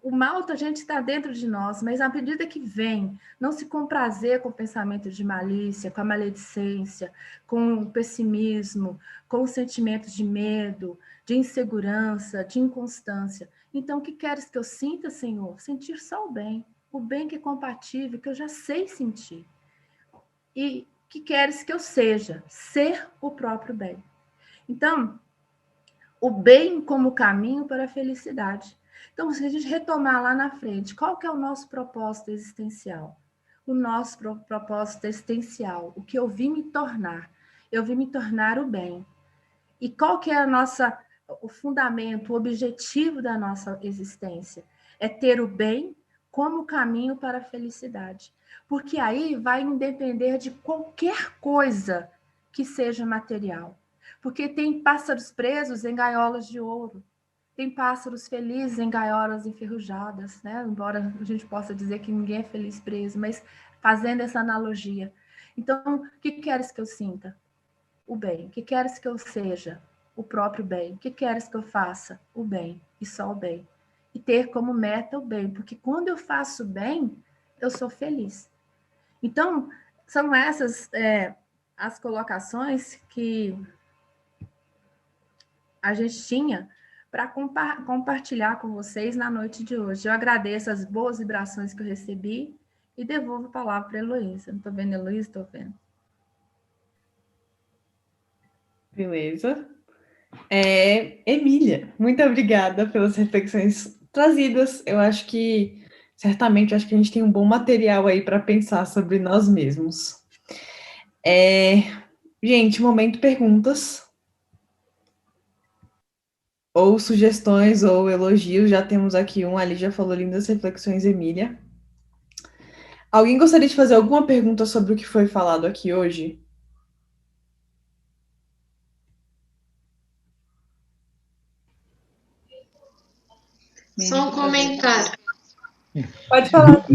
O mal a gente está dentro de nós, mas à medida que vem, não se comprazer com o pensamento de malícia, com a maledicência, com o pessimismo, com os sentimentos de medo, de insegurança, de inconstância. Então, o que queres que eu sinta, Senhor? Sentir só o bem que é compatível, que eu já sei sentir. E o que queres que eu seja? Ser o próprio bem. Então, o bem como caminho para a felicidade. Então, se a gente retomar lá na frente, qual que é o nosso propósito existencial? O nosso propósito existencial, o que eu vim me tornar? Eu vim me tornar o bem. E qual que é o fundamento, o objetivo da nossa existência? é ter o bem como caminho para a felicidade. Porque aí vai depender de qualquer coisa que seja material. Porque tem pássaros presos em gaiolas de ouro. Tem pássaros felizes em gaiolas enferrujadas, né? Embora a gente possa dizer que ninguém é feliz preso, mas fazendo essa analogia. Então, o que queres que eu sinta? O bem. O que queres que eu seja? O próprio bem. O que queres que eu faça? O bem. E só o bem. E ter como meta o bem. Porque quando eu faço bem, eu sou feliz. Então, são essas as colocações que a gente tinha para compartilhar com vocês na noite de hoje. Eu agradeço as boas vibrações que eu recebi e devolvo a palavra para a Heloísa. Não estou vendo a Heloísa? Estou vendo. Beleza. Emília, muito obrigada pelas reflexões trazidas. Eu acho que, certamente, a gente tem um bom material aí para pensar sobre nós mesmos. Gente, momento perguntas. Ou sugestões, ou elogios. Já temos aqui um, ali já falou lindas reflexões, Emília. Alguém gostaria de fazer alguma pergunta sobre o que foi falado aqui hoje? Só um comentário. Pode falar.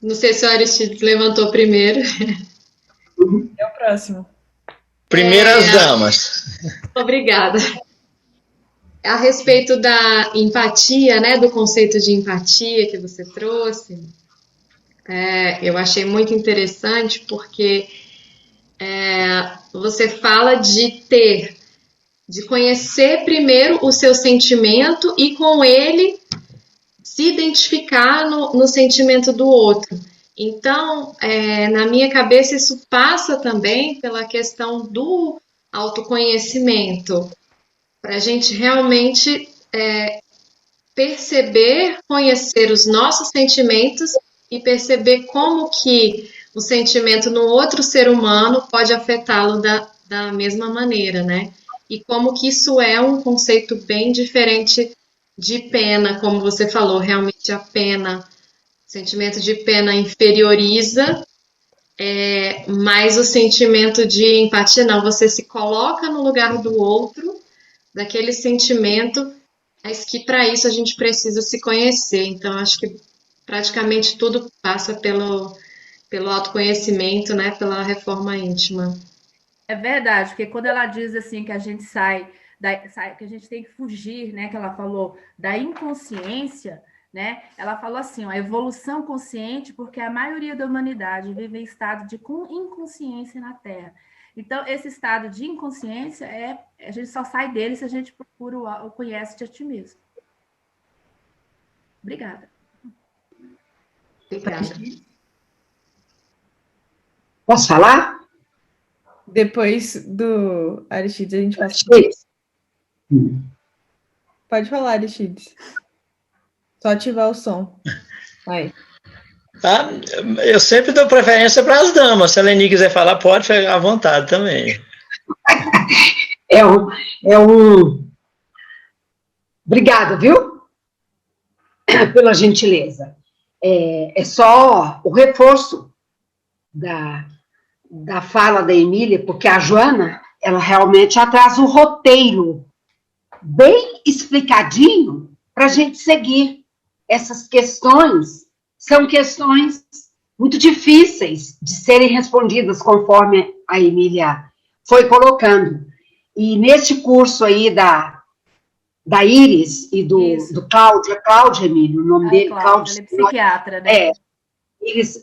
Não sei se o Aristides levantou primeiro. É o próximo. Primeiras damas. Obrigada. A respeito da empatia, né, do conceito de empatia que você trouxe, eu achei muito interessante porque você fala de conhecer primeiro o seu sentimento e com ele se identificar no sentimento do outro. Então, na minha cabeça, isso passa também pela questão do autoconhecimento, para a gente realmente perceber, conhecer os nossos sentimentos e perceber como que o sentimento no outro ser humano pode afetá-lo da mesma maneira, né? E como que isso é um conceito bem diferente de pena, como você falou, realmente a pena, o sentimento de pena inferioriza, mas o sentimento de empatia não, você se coloca no lugar do outro, daquele sentimento, mas que para isso a gente precisa se conhecer. Então, acho que praticamente tudo passa pelo autoconhecimento, né, pela reforma íntima. É verdade, porque quando ela diz assim que a gente que a gente tem que fugir, né, que ela falou da inconsciência, né? Ela falou assim, a evolução consciente, porque a maioria da humanidade vive em estado de inconsciência na Terra. Então, esse estado de inconsciência a gente só sai dele se a gente procura o conhece de ti mesmo. Obrigada. Obrigada. Posso falar? Depois do Aristides, a gente passa. Pode falar, Aristides. Só ativar o som. Aí. Tá? Eu sempre dou preferência para as damas. Se a Leni quiser falar, pode ficar à vontade também. Obrigada, viu? Pela gentileza. É só o reforço da fala da Emília, porque a Joana, ela realmente traz o roteiro bem explicadinho para a gente seguir. Essas questões são questões muito difíceis de serem respondidas, conforme a Emília foi colocando. E neste curso aí da Iris e do Cláudio, Emílio, o nome dele, Cláudio. Ele é psiquiatra, né? Iris,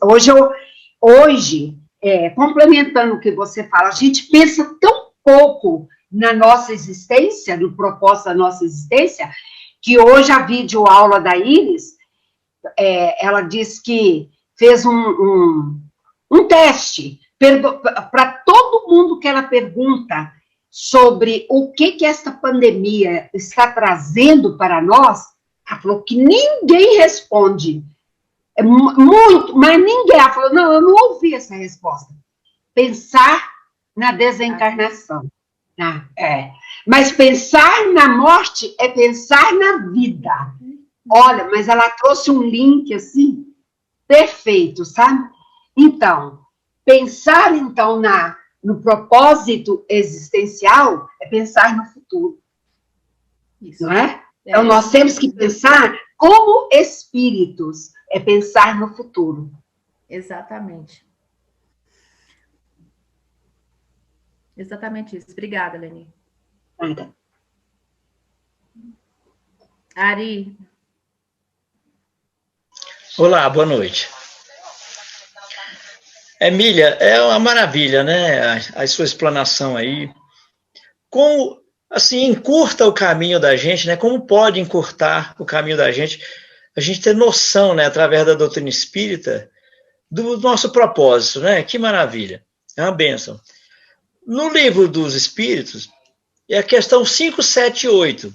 hoje, complementando o que você fala, a gente pensa tão pouco na nossa existência, no propósito da nossa existência, que hoje a videoaula da Iris, ela diz que fez um teste para todo mundo que ela pergunta sobre o que essa pandemia está trazendo para nós, ela falou que ninguém responde. Muito, mas ninguém. Ela falou, não, eu não ouvi essa resposta. Pensar na desencarnação. Mas pensar na morte é pensar na vida. Olha, mas ela trouxe um link, assim, perfeito, sabe? Então, pensar, então, no propósito existencial é pensar no futuro, Isso. não é? Então, nós temos que pensar como espíritos, é pensar no futuro. Exatamente. Exatamente isso. Obrigada, Leni. Nada. Ari. Olá, boa noite. Emília, é uma maravilha, né? A sua explanação aí. Como, assim, encurta o caminho da gente, né? Como pode encurtar o caminho da gente? A gente ter noção, né, através da doutrina espírita, do nosso propósito, né? Que maravilha. É uma bênção. No livro dos Espíritos, é a questão 578.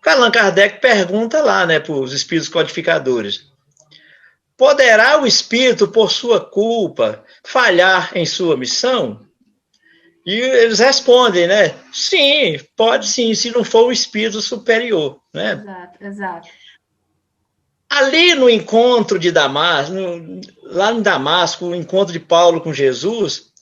Allan Kardec pergunta lá, né, para os espíritos codificadores: poderá o espírito, por sua culpa, falhar em sua missão? E eles respondem, né? Sim, pode sim, se não for o espírito superior, né? Exato, exato. Ali no encontro de Damasco, lá em Damasco, o encontro de Paulo com Jesus,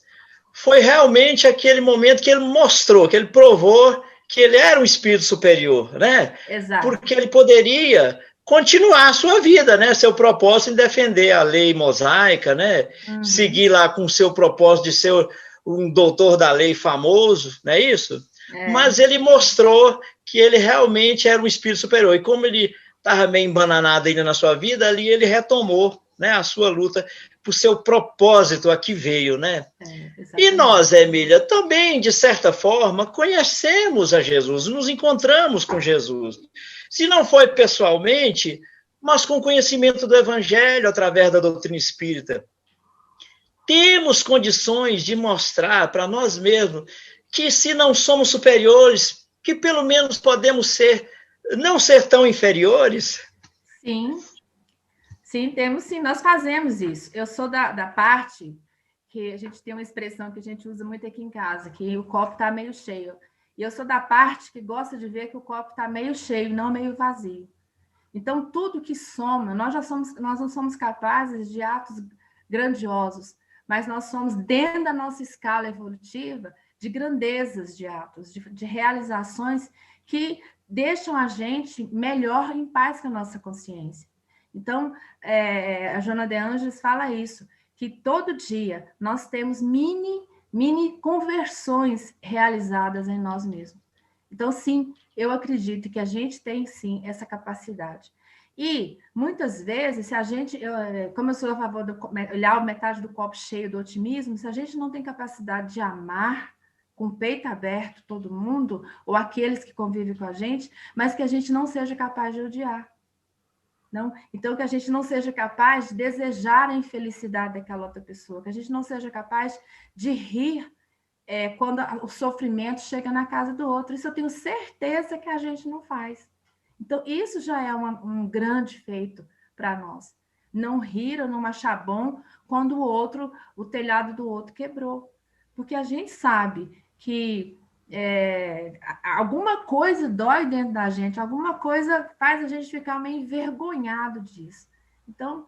foi realmente aquele momento que ele mostrou, que ele provou que ele era um espírito superior, né? Exato. Porque ele poderia continuar a sua vida, né? Seu propósito em defender a lei mosaica, né? Seguir lá com o seu propósito de ser um doutor da lei famoso, não é isso? Mas ele mostrou que ele realmente era um espírito superior. E como ele estava meio embananado ainda na sua vida, ali ele retomou, né, a sua luta por seu propósito a que veio, né? E nós, Emília, também, de certa forma, conhecemos a Jesus, nos encontramos com Jesus. Se não foi pessoalmente, mas com conhecimento do Evangelho, através da doutrina espírita. Temos condições de mostrar para nós mesmos que, se não somos superiores, que pelo menos podemos ser, não ser tão inferiores. Sim, sim, temos sim, nós fazemos isso. Eu sou da parte que a gente tem uma expressão que a gente usa muito aqui em casa, que o copo está meio cheio. E eu sou da parte que gosta de ver que o copo está meio cheio, não meio vazio. Então, tudo que soma, nós não somos capazes de atos grandiosos, mas nós somos, dentro da nossa escala evolutiva, de grandezas de atos, de realizações que deixam a gente melhor em paz com a nossa consciência. Então, a Joana de Ângeles fala isso, que todo dia nós temos mini conversões realizadas em nós mesmos. Então, sim, eu acredito que a gente tem, sim, essa capacidade. E, muitas vezes, se a gente, como eu sou a favor de olhar metade do copo cheio do otimismo, se a gente não tem capacidade de amar com o peito aberto todo mundo, ou aqueles que convivem com a gente, mas que a gente não seja capaz de odiar. Não? Então, que a gente não seja capaz de desejar a infelicidade daquela outra pessoa, que a gente não seja capaz de rir quando o sofrimento chega na casa do outro. Isso eu tenho certeza que a gente não faz. Então, isso já é um grande feito para nós. Não rir ou não achar bom quando o telhado do outro quebrou. Porque a gente sabe que alguma coisa dói dentro da gente, alguma coisa faz a gente ficar meio envergonhado disso. Então,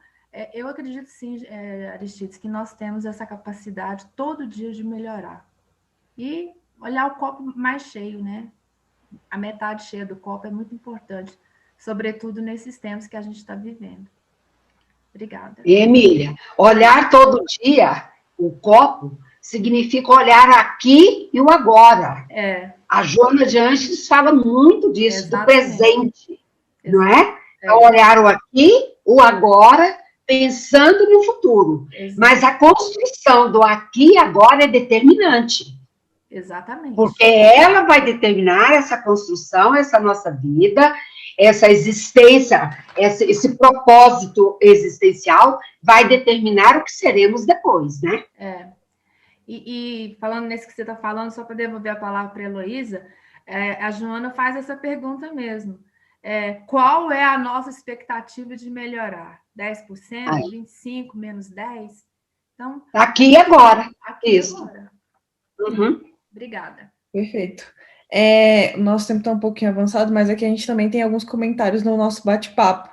eu acredito sim, Aristides, que nós temos essa capacidade todo dia de melhorar. E olhar o copo mais cheio, né? A metade cheia do copo é muito importante, sobretudo nesses tempos que a gente está vivendo. Obrigada. Emília, olhar todo dia o copo significa olhar aqui e o agora. A Joana de Ângeles fala muito disso, exatamente, do presente, não é? Então, olhar o aqui, o agora, pensando no futuro. Exatamente. Mas a construção do aqui e agora é determinante. Exatamente. Porque ela vai determinar essa construção, essa nossa vida, essa existência, esse propósito existencial vai determinar o que seremos depois, né? E falando nesse que você está falando, só para devolver a palavra para a Heloísa, a Joana faz essa pergunta mesmo. Qual é a nossa expectativa de melhorar? 10%, 25%, menos 10%? Então, aqui e agora. Aqui isso. Agora. Uhum. Obrigada. Perfeito. O nosso tempo está um pouquinho avançado, mas aqui a gente também tem alguns comentários no nosso bate-papo.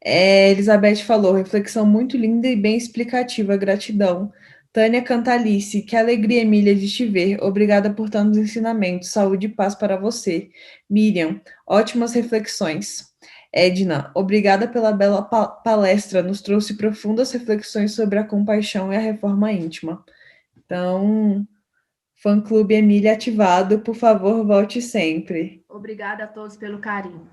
Elizabeth falou, reflexão muito linda e bem explicativa, gratidão. Tânia Cantalice, que alegria, Emília, de te ver. Obrigada por tantos ensinamentos. Saúde e paz para você. Miriam, ótimas reflexões. Edna, obrigada pela bela palestra. Nos trouxe profundas reflexões sobre a compaixão e a reforma íntima. Então, fã-clube Emília ativado. Por favor, volte sempre. Obrigada a todos pelo carinho.